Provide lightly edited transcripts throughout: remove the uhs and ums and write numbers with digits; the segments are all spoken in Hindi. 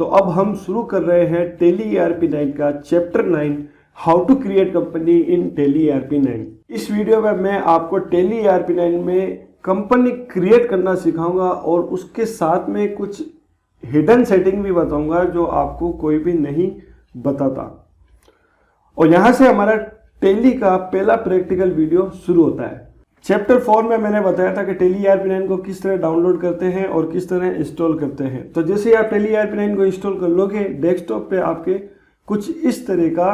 तो अब हम शुरू कर रहे हैं टैली ERP9 का chapter 9 how to create company in Tally ERP9। इस वीडियो में मैं आपको टैली ERP9 में कंपनी क्रिएट करना सिखाऊंगा और उसके साथ में कुछ हिडन सेटिंग भी बताऊंगा जो आपको कोई भी नहीं बताता। और यहां से हमारा टैली का पहला प्रैक्टिकल वीडियो शुरू होता है। चैप्टर 4 में मैंने बताया था कि टैली ERP9 को किस तरह डाउनलोड करते हैं और किस तरह इंस्टॉल करते हैं। तो जैसे आप टैली ERP9 को इंस्टॉल कर लोगे, डेस्कटॉप पे आपके कुछ इस तरह का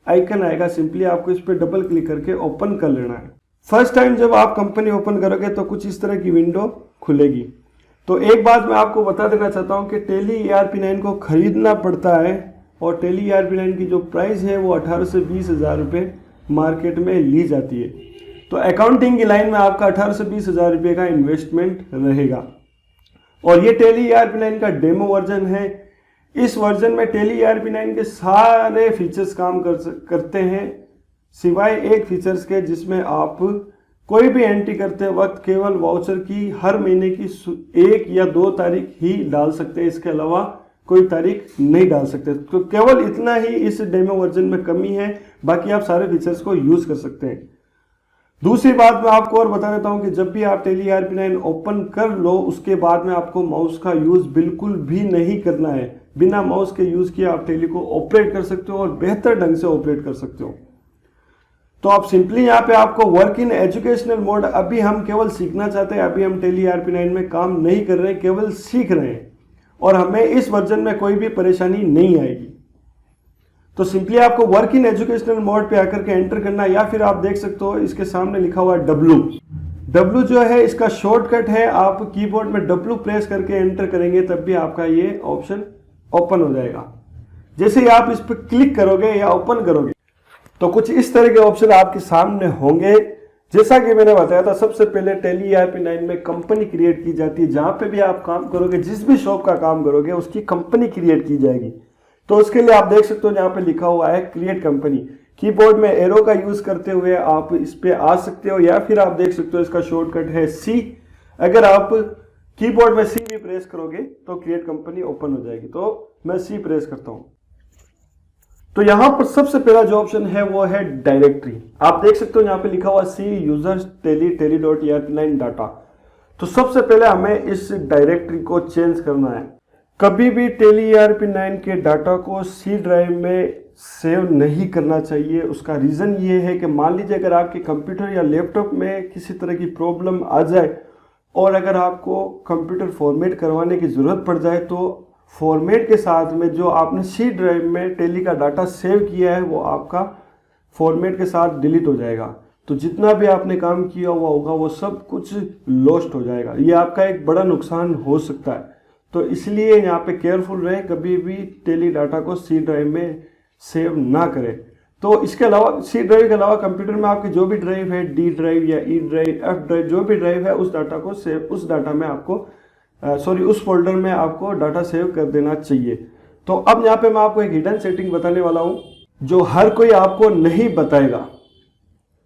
आइकन आएगा। सिंपली आपको इस पर डबल क्लिक करके ओपन कर लेना है। फर्स्ट टाइम जब आप कंपनी ओपन करोगे तो कुछ इस तरह की विंडो खुलेगी। तो एक बात मैं आपको बता देना चाहता हूँ कि टैली ERP9 को खरीदना पड़ता है और टैली ERP9 की जो प्राइस है वो 18 से 20 हज़ार रुपये मार्केट में ली जाती है। तो अकाउंटिंग की लाइन में आपका 18 से 20 हज़ार रुपये का इन्वेस्टमेंट रहेगा। और ये टैली ERP9 का डेमो वर्जन है। इस वर्जन में टैली ERP9 के सारे फीचर्स काम करते हैं सिवाय एक फीचर्स के, जिसमें आप कोई भी एंट्री करते वक्त केवल वाउचर की हर महीने की 1 या 2 तारीख ही डाल सकते हैं। इसके अलावा कोई तारीख नहीं डाल सकते। तो केवल इतना ही इस डेमो वर्जन में कमी है, बाकी आप सारे फीचर्स को यूज कर सकते हैं। दूसरी बात मैं आपको और बता देता हूं कि जब भी आप टैली ERP9 ओपन कर लो उसके बाद में आपको माउस का यूज बिल्कुल भी नहीं करना है। बिना माउस के यूज किए आप टैली को ऑपरेट कर सकते हो और बेहतर ढंग से ऑपरेट कर सकते हो। तो आप सिंपली यहाँ पे आपको वर्क इन एजुकेशनल मोड, अभी हम केवल सीखना चाहते हैं। अभी हम टैली ERP9 में काम नहीं कर रहे हैं, केवल सीख रहे हैं और हमें इस वर्जन में कोई भी परेशानी नहीं आएगी। तो सिंपली आपको वर्क इन एजुकेशनल मोड पे आकर के एंटर करना, या फिर आप देख सकते हो इसके सामने लिखा हुआ है W जो है इसका शॉर्टकट है। आप कीबोर्ड में W प्रेस करके एंटर करेंगे तब भी आपका ये ऑप्शन ओपन हो जाएगा। जैसे ही आप इस पर क्लिक करोगे या ओपन करोगे तो कुछ इस तरह के ऑप्शन आपके सामने होंगे। जैसा कि मैंने बताया था, सबसे पहले टैली ERP9 में कंपनी क्रिएट की जाती है। जहां पे भी आप काम करोगे, जिस भी शॉप का काम करोगे, उसकी कंपनी क्रिएट की जाएगी। तो उसके लिए आप देख सकते हो यहाँ पे लिखा हुआ है क्रिएट कंपनी। कीबोर्ड में एरो का यूज करते हुए आप इस पे आ सकते हो, या फिर आप देख सकते हो इसका शॉर्टकट है C। अगर आप कीबोर्ड में C भी प्रेस करोगे तो क्रिएट कंपनी ओपन हो जाएगी। तो मैं C प्रेस करता हूं। तो यहां पर सबसे पहला जो ऑप्शन है वो है डायरेक्टरी। आप देख सकते हो यहाँ पे लिखा हुआ C यूजर्स टैली.erp9 डाटा। तो सबसे पहले हमें इस डायरेक्टरी को चेंज करना है। कभी भी टैली ERP9 के डाटा को C ड्राइव में सेव नहीं करना चाहिए। उसका रीज़न ये है कि मान लीजिए अगर आपके कंप्यूटर या लैपटॉप में किसी तरह की प्रॉब्लम आ जाए और अगर आपको कंप्यूटर फॉर्मेट करवाने की ज़रूरत पड़ जाए तो फॉर्मेट के साथ में जो आपने C ड्राइव में टैली का डाटा सेव किया है वो आपका फॉर्मेट के साथ डिलीट हो जाएगा। तो जितना भी आपने काम किया हुआ होगा वो सब कुछ लॉस्ट हो जाएगा। ये आपका एक बड़ा नुकसान हो सकता है। तो इसलिए यहाँ पे केयरफुल रहे, कभी भी टैली डाटा को C ड्राइव में सेव ना करें। तो इसके अलावा C ड्राइव के अलावा कंप्यूटर में आपकी जो भी ड्राइव है, D ड्राइव या E ड्राइव, F ड्राइव, जो भी ड्राइव है उस डाटा को सेव, उस डाटा में आपको उस फोल्डर में आपको डाटा सेव कर देना चाहिए। तो अब यहाँ पे मैं आपको एक हिडन सेटिंग बताने वाला हूँ जो हर कोई आपको नहीं बताएगा।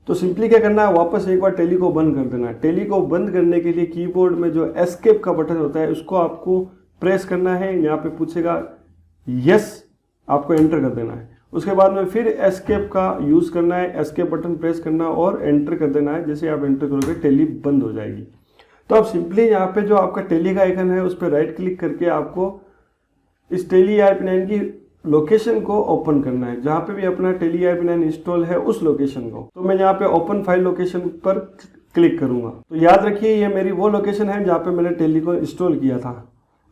तो सिंपली क्या करना है, वापस एक बार टैली को बंद कर देना है। टैली को बंद करने के लिए कीबोर्ड में जो एस्केप का बटन होता है उसको आपको प्रेस करना है। यहाँ पे पूछेगा यस, आपको एंटर कर देना है। उसके बाद में फिर एस्केप का यूज करना है, एस्केप बटन प्रेस करना और एंटर कर देना है। जैसे आप एंटर करोगे टैली बंद हो जाएगी। तो अब सिंपली यहाँ पे जो आपका टैली का आइकन है उस पर राइट क्लिक करके आपको इस टैली ERP9 की लोकेशन को ओपन करना है। जहाँ पे भी अपना टैली ERP9 इंस्टॉल है उस लोकेशन को। तो मैं यहाँ पे ओपन फाइल लोकेशन पर क्लिक करूंगा। तो याद रखिए ये मेरी वो लोकेशन है जहाँ पे मैंने टैली को इंस्टॉल किया था।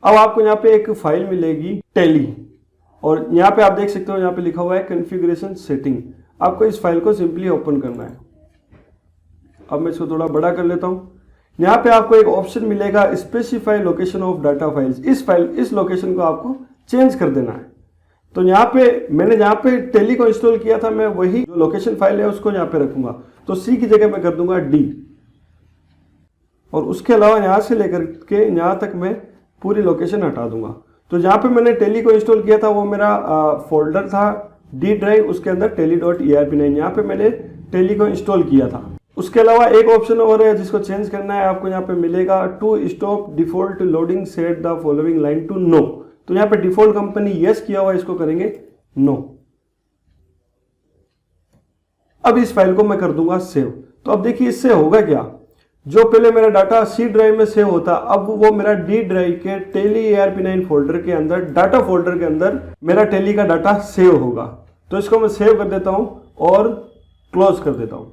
अब आपको यहाँ पे एक फाइल मिलेगी टैली, और यहाँ पे आप देख सकते हो यहाँ पे लिखा हुआ है कॉन्फ़िगरेशन सेटिंग। आपको इस फाइल को सिंपली ओपन करना है। अब मैं इसको थोड़ा बड़ा कर लेता हूँ। यहाँ पे आपको एक ऑप्शन मिलेगा specify location of data files. इस लोकेशन को आपको चेंज कर देना है। तो यहाँ पे मैंने जहाँ पे टैली को इंस्टॉल किया था मैं वही जो लोकेशन फाइल है उसको यहाँ पे रखूंगा। तो C की जगह मैं कर दूंगा D, और उसके अलावा यहाँ से लेकर के यहाँ तक मैं पूरी लोकेशन हटा दूंगा। तो जहाँ पे मैंने टैली को इंस्टॉल किया था वो मेरा फोल्डर था D ड्राइव, उसके अंदर टैली.erp9, यहाँ पे मैंने टैली को इंस्टॉल किया था। उसके अलावा एक ऑप्शन और है जिसको चेंज करना है। आपको यहाँ पे मिलेगा to stop default loading set the following line to no. तो यहाँ पे डिफॉल्ट कंपनी यस किया हुआ, इसको करेंगे नो। अब इस फाइल को मैं कर दूंगा सेव। तो अब देखिए इससे होगा क्या, जो पहले मेरा डाटा सी ड्राइव में सेव होता, अब वो मेरा डी ड्राइव के टेली ARP9 फोल्डर के अंदर, डाटा फोल्डर के अंदर मेरा टेली का डाटा सेव होगा। तो इसको मैं सेव कर देता हूं और क्लोज कर देता हूं,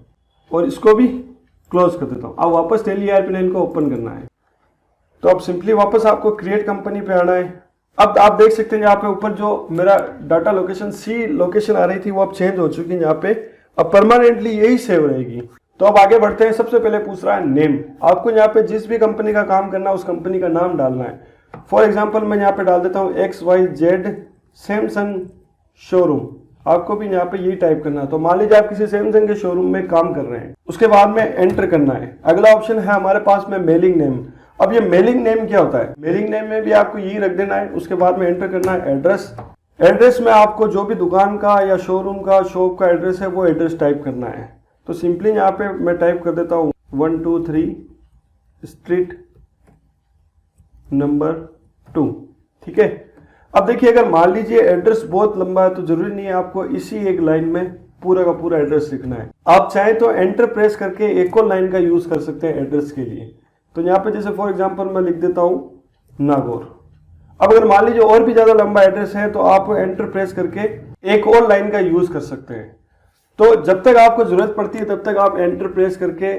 और इसको भी क्लोज कर देता हूं। अब वापस टेली ARP9 को ओपन करना है। तो अब सिंपली वापस आपको क्रिएट कंपनी पे आना है। अब आप देख सकते हैं यहाँ पे ऊपर जो मेरा डाटा लोकेशन सी लोकेशन आ रही थी वो अब चेंज हो चुकी है यहाँ पे, अब परमानेंटली यही सेव रहेगी। तो अब आगे बढ़ते हैं। सबसे पहले पूछ रहा है नेम। आपको यहाँ पे जिस भी कंपनी का काम करना है उस कंपनी का नाम डालना है। फॉर एग्जांपल मैं यहाँ पे डाल देता हूँ XYZ सैमसंग शोरूम। आपको भी यहाँ पे यही टाइप करना है। तो मान लीजिए आप किसी सैमसंग के शोरूम में काम कर रहे हैं, उसके बाद में एंटर करना है। अगला ऑप्शन है हमारे पास में मेलिंग नेम। अब ये मेलिंग नेम क्या होता है, मेलिंग नेम में भी आपको यही रख देना है। उसके बाद में एंटर करना है एड्रेस। एड्रेस में आपको जो भी दुकान का या शोरूम का शॉप का एड्रेस है वो एड्रेस टाइप करना है। तो सिंपली यहाँ पे मैं टाइप कर देता हूँ 123 स्ट्रीट नंबर 2। ठीक है। अब देखिए अगर मान लीजिए एड्रेस बहुत लंबा है तो जरूरी नहीं है आपको इसी एक लाइन में पूरा का पूरा एड्रेस लिखना है। आप चाहे तो एंटर प्रेस करके एक और लाइन का यूज कर सकते हैं एड्रेस के लिए। तो यहाँ पे जैसे फॉर एग्जांपल मैं लिख देता हूँ नागौर। अब अगर मान लीजिए और भी ज्यादा लंबा एड्रेस है तो आप एंटर प्रेस करके एक और लाइन का यूज कर सकते हैं। तो जब तक आपको जरूरत पड़ती है तब तक आप एंटर प्रेस करके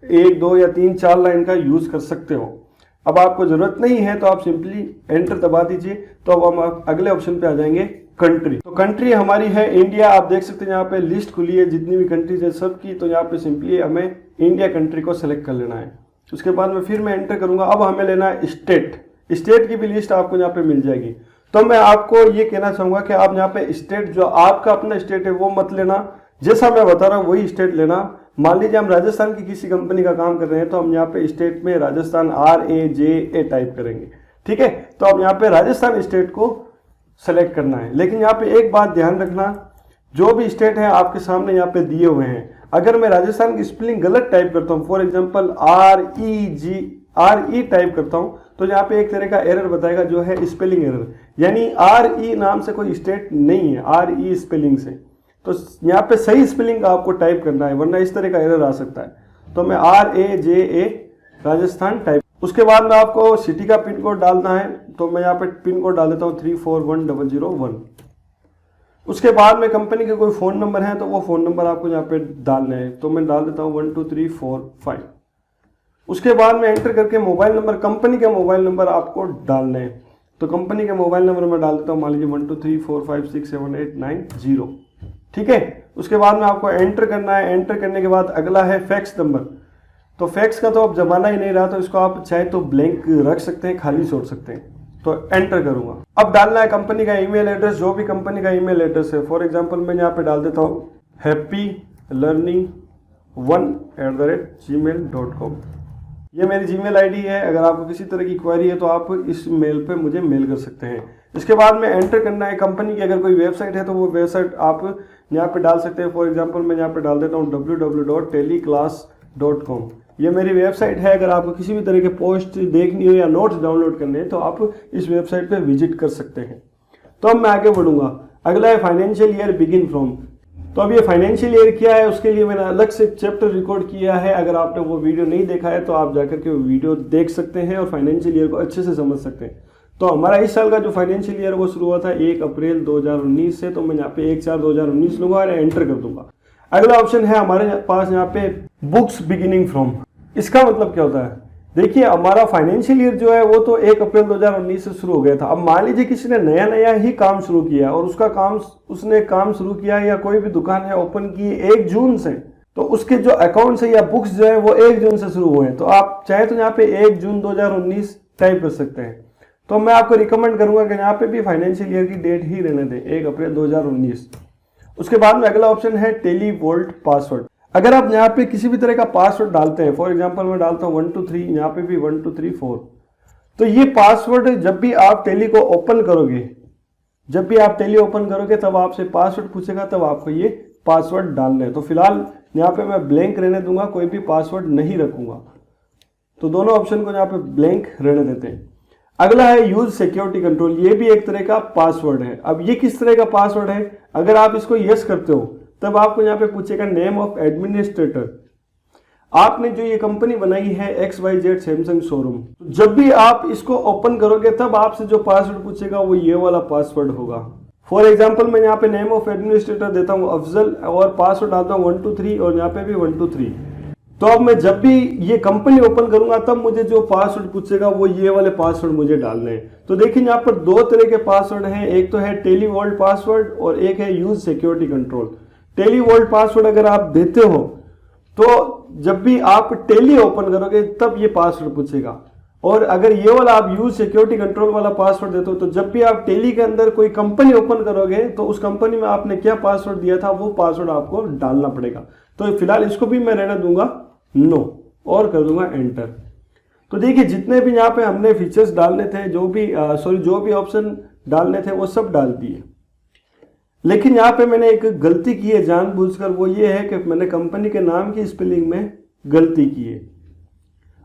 1, 2 या 3, 4 लाइन का यूज कर सकते हो। अब आपको जरूरत नहीं है तो आप सिंपली एंटर दबा दीजिए। तो अब हम अगले ऑप्शन पे आ जाएंगे कंट्री। तो कंट्री हमारी है इंडिया। आप देख सकते हैं यहाँ पे लिस्ट खुली है जितनी भी कंट्रीज है सबकी। तो यहाँ पे सिंपली हमें इंडिया कंट्री को सिलेक्ट कर लेना है। उसके बाद में फिर मैं एंटर करूंगा। अब हमें लेना है स्टेट। स्टेट की भी लिस्ट आपको यहाँ पे मिल जाएगी। तो मैं आपको ये कहना चाहूंगा कि आप यहाँ पे स्टेट जो आपका अपना स्टेट है वो मत लेना, जैसा मैं बता रहा हूँ वही स्टेट लेना। मान लीजिए हम राजस्थान की किसी कंपनी का काम कर रहे हैं तो हम यहाँ पे स्टेट में राजस्थान RAJA टाइप करेंगे। ठीक है। तो अब यहाँ पे राजस्थान स्टेट को सेलेक्ट करना है। लेकिन यहाँ पे एक बात ध्यान रखना, जो भी स्टेट है आपके सामने यहाँ पे दिए हुए हैं, अगर मैं राजस्थान की स्पेलिंग गलत टाइप करता हूँ, फॉर एग्जाम्पल RE टाइप करता हूँ, तो यहाँ पे एक तरह का एरर बताएगा जो है स्पेलिंग एरर। यानी RE नाम से कोई स्टेट नहीं है, RE स्पेलिंग से। तो यहाँ पे सही स्पेलिंग आपको टाइप करना है, वरना इस तरह का एरर आ सकता है। तो मैं RAJA राजस्थान टाइप। उसके बाद में आपको सिटी का पिन कोड डालना है। तो मैं यहाँ पे पिन कोड डाल देता हूँ 341001। उसके बाद में कंपनी के कोई फ़ोन नंबर है तो वो फ़ोन नंबर आपको यहाँ पे डालना है। तो मैं डाल देता हूँ 12345। उसके बाद में एंटर करके मोबाइल नंबर, कंपनी के मोबाइल नंबर आपको डालना है। तो कंपनी के मोबाइल नंबर मैं डाल देता हूँ मान लीजिए 12345678990। ठीक है। उसके बाद में आपको एंटर करना है। एंटर करने के बाद अगला है फैक्स नंबर। तो फैक्स का तो अब जमाना ही नहीं रहा, तो इसको आप चाहे तो ब्लैंक रख सकते हैं, खाली छोड़ सकते हैं। तो एंटर करूंगा। अब डालना है कंपनी का ईमेल एड्रेस, जो भी कंपनी का ईमेल एड्रेस है। फॉर एग्जांपल मैं यहाँ पे डाल देता हूँ happylearning1@gmail.com। ये मेरी जीमेल आईडी है। अगर आपको किसी तरह की क्वेरी है तो आप इस मेल पे मुझे मेल कर सकते हैं। इसके बाद में एंटर करना है कंपनी की अगर कोई वेबसाइट है तो वो वेबसाइट आप यहाँ पे डाल सकते हैं। फॉर एग्जांपल मैं यहाँ पे डाल देता हूँ www.teleclass.com। ये मेरी वेबसाइट है। अगर आपको किसी भी तरह के पोस्ट देखनी हो या नोट्स डाउनलोड करने हैं तो आप इस वेबसाइट पे विजिट कर सकते हैं। तो अब मैं आगे बढ़ूंगा। अगला है फाइनेंशियल ईयर बिगिन फ्रॉम। तो अब ये फाइनेंशियल ईयर क्या है उसके लिए मैंने अलग से चैप्टर रिकॉर्ड किया है। अगर आपने वो वीडियो नहीं देखा है तो आप जाकर के वो वीडियो देख सकते हैं और फाइनेंशियल ईयर को अच्छे से समझ सकते हैं। तो हमारा इस साल का जो फाइनेंशियल ईयर वो शुरू हुआ था 1 अप्रैल 2019 से। तो मैं यहाँ पे 1/4/2019 लूंगा और एंटर कर दूंगा। अगला ऑप्शन है हमारे पास यहाँ पे बुक्स बिगिनिंग फ्रॉम। इसका मतलब क्या होता है, देखिए हमारा फाइनेंशियल ईयर जो है वो तो 1 अप्रैल 2019 से शुरू हो गया था। अब मान लीजिए किसी ने नया ही काम शुरू किया और उसने काम शुरू किया या कोई भी दुकान है ओपन की 1 जून से, तो उसके जो अकाउंट्स है या बुक्स जो है वो 1 जून से शुरू हुए हैं। तो आप चाहे तो यहाँ पे 1 जून 2019 टाइप कर सकते हैं। तो मैं आपको रिकमेंड करूंगा कि यहाँ पे भी फाइनेंशियल ईयर की डेट ही रहने दें 1 अप्रैल 2019। उसके बाद में अगला ऑप्शन है टेली वोल्ट पासवर्ड। अगर आप यहाँ पे किसी भी तरह का पासवर्ड डालते हैं, फॉर एग्जांपल मैं डालता हूँ 123, यहाँ पे भी 1234, तो ये पासवर्ड जब भी आप टेली को ओपन करोगे, तब आपसे पासवर्ड पूछेगा, तब आपको ये पासवर्ड डालना है। तो फिलहाल यहाँ पे मैं ब्लैंक रहने दूंगा, कोई भी पासवर्ड नहीं रखूंगा। तो दोनों ऑप्शन को यहाँ पे ब्लैंक रहने देते हैं। अगला है यूज सिक्योरिटी कंट्रोल, ये भी एक तरह का पासवर्ड है। अब ये किस तरह का पासवर्ड है, अगर आप इसको यस करते हो तब आपको यहाँ पे पूछेगा नेम ऑफ एडमिनिस्ट्रेटर। आपने जो ये कंपनी बनाई है XYZ सैमसंग शोरूम, जब भी आप इसको ओपन करोगे तब आपसे जो पासवर्ड पूछेगा वो ये वाला पासवर्ड होगा। फॉर एग्जाम्पल मैं यहाँ पे नेम ऑफ एडमिनिस्ट्रेटर देता हूँ अफजल और पासवर्ड डालता हूँ 1 2 3 और यहाँ पे भी 1 2 3। तो अब मैं जब भी ये कंपनी ओपन करूंगा तब मुझे जो पासवर्ड पूछेगा वो ये वाले पासवर्ड मुझे डालने हैं। तो देखिए यहाँ पर दो तरह के पासवर्ड हैं, एक तो है टेली वॉल्ट पासवर्ड और एक है use security control. Tally vault password अगर आप देते हो तो जब भी आप टेली ओपन करोगे तब ये पासवर्ड पूछेगा, और अगर ये वाला आप यूज सिक्योरिटी कंट्रोल वाला पासवर्ड देते हो तो जब भी आप टेली के अंदर कोई कंपनी ओपन करोगे तो उस कंपनी में आपने क्या पासवर्ड दिया था वो पासवर्ड आपको डालना पड़ेगा। तो फिलहाल इसको भी मैं रहने दूंगा नो और कर दूंगा एंटर। तो देखिए जितने भी यहाँ पे हमने फीचर्स डालने थे, जो भी ऑप्शन डालने थे वो सब डाल दिए, लेकिन यहाँ पे मैंने एक गलती की है जानबूझकर। वो ये है कि मैंने कंपनी के नाम की स्पेलिंग में गलती की है।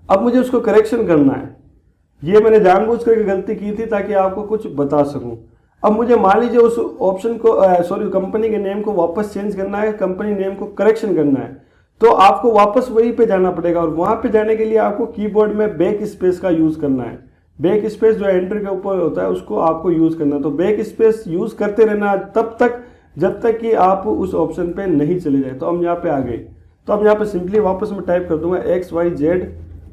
अब मुझे उसको करेक्शन करना है। ये मैंने जानबूझकर गलती की थी ताकि आपको कुछ बता सकूं। अब मुझे मान लीजिए उस ऑप्शन को कंपनी के नेम को वापस चेंज करना है, कंपनी नेम को करेक्शन करना है, तो आपको वापस वहीं पे जाना पड़ेगा और वहां पे जाने के लिए आपको कीबोर्ड में बैक स्पेस का यूज करना है। बैक स्पेस जो एंटर के ऊपर होता है उसको आपको यूज करना है। तो बैक स्पेस यूज करते रहना तब तक जब तक कि आप उस ऑप्शन पे नहीं चले जाए। तो हम यहाँ पे आ गए, तो अब यहाँ पे सिंपली वापस मैं टाइप कर दूंगा XYZ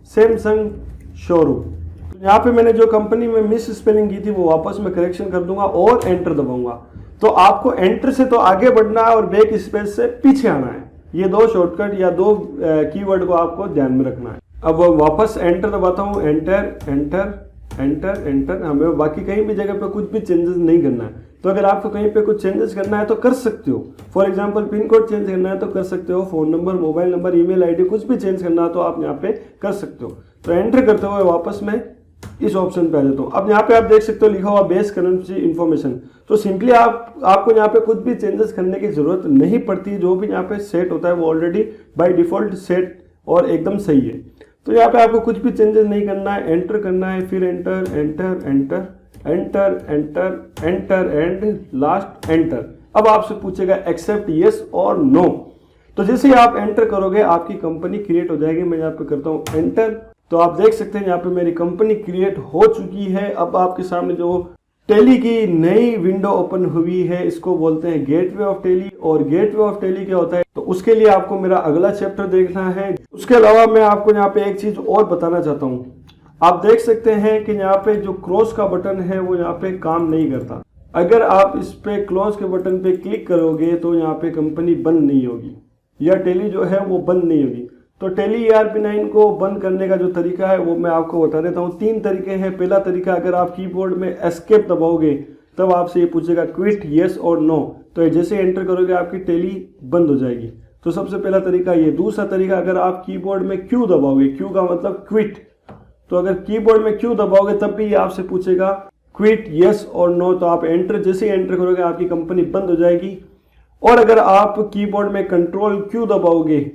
सैमसंग शोरूम। यहाँ पे मैंने जो कंपनी में मिस स्पेलिंग की थी वो वापस मैं करेक्शन कर दूंगा और एंटर दबाऊंगा। तो आपको एंटर से तो आगे बढ़ना है और बैक स्पेस से पीछे आना है। ये दो शॉर्टकट या दो कीवर्ड को आपको ध्यान में रखना है। अब वापस एंटर दबाता हूँ, एंटर एंटर एंटर एंटर। हमें बाकी कहीं भी जगह पे कुछ भी चेंजेस नहीं करना है। तो अगर आपको कहीं पे कुछ चेंजेस करना है तो कर सकते हो। For example pin code change करना है तो कर सकते हो, phone number, mobile number, email ID कुछ भी चेंज करना है तो आप यहाँ पे कर सकते हो। तो एंटर करते हुए वापस मैं इस ऑप्शन पे आ जाता हूँ। अब यहाँ पे आप देख सकते हो लिखा हुआ बेस करेंसी इन्फॉर्मेशन। तो सिंपली आपको यहाँ पे कुछ भी चेंजेस करने की जरूरत नहीं पड़ती। जो भी यहाँ पे सेट होता है वो ऑलरेडी बाय डिफॉल्ट सेट और एकदम सही है। तो यहाँ पे आपको कुछ भी चेंजेस नहीं करना है, एंटर करना है, फिर enter enter enter enter enter enter and last enter. अब आपसे पूछेगा एक्सेप्ट यस और नो। तो जैसे ही आप एंटर करोगे आपकी कंपनी क्रिएट हो जाएगी। मैं यहाँ पे करता हूँ एंटर। तो आप देख सकते हैं यहाँ पे मेरी कंपनी क्रिएट हो चुकी है। अब आपके सामने जो टेली की नई विंडो ओपन हुई है इसको बोलते हैं गेटवे ऑफ टेली। और गेटवे ऑफ टेली क्या होता है तो उसके लिए आपको मेरा अगला चैप्टर देखना है। उसके अलावा मैं आपको यहाँ पे एक चीज और बताना चाहता हूँ। आप देख सकते हैं कि यहाँ पे जो क्रॉस का बटन है वो यहाँ पे काम नहीं करता। अगर आप इस पे क्लोज के बटन पे क्लिक करोगे तो यहाँ पे कंपनी बंद नहीं होगी या टेली जो है वो बंद नहीं होगी। तो टेली ERP9 को बंद करने का जो तरीका है वो मैं आपको बता देता हूँ। 3 तरीके हैं। पहला तरीका, अगर आप कीबोर्ड में एस्केप दबाओगे तब आपसे ये पूछेगा क्विट येस और नो। तो जैसे एंटर करोगे आपकी टेली बंद हो जाएगी। तो सबसे पहला तरीका ये। दूसरा तरीका, अगर आप कीबोर्ड में क्यू दबाओगे, क्यू का मतलब क्विट, तो अगर कीबोर्ड में क्यू दबाओगे तब भी ये आपसे पूछेगा क्विट येस और नो। तो आप एंटर, जैसे एंटर करोगे आपकी कंपनी बंद हो जाएगी। और अगर आप कीबोर्ड में कंट्रोल क्यू दबाओगे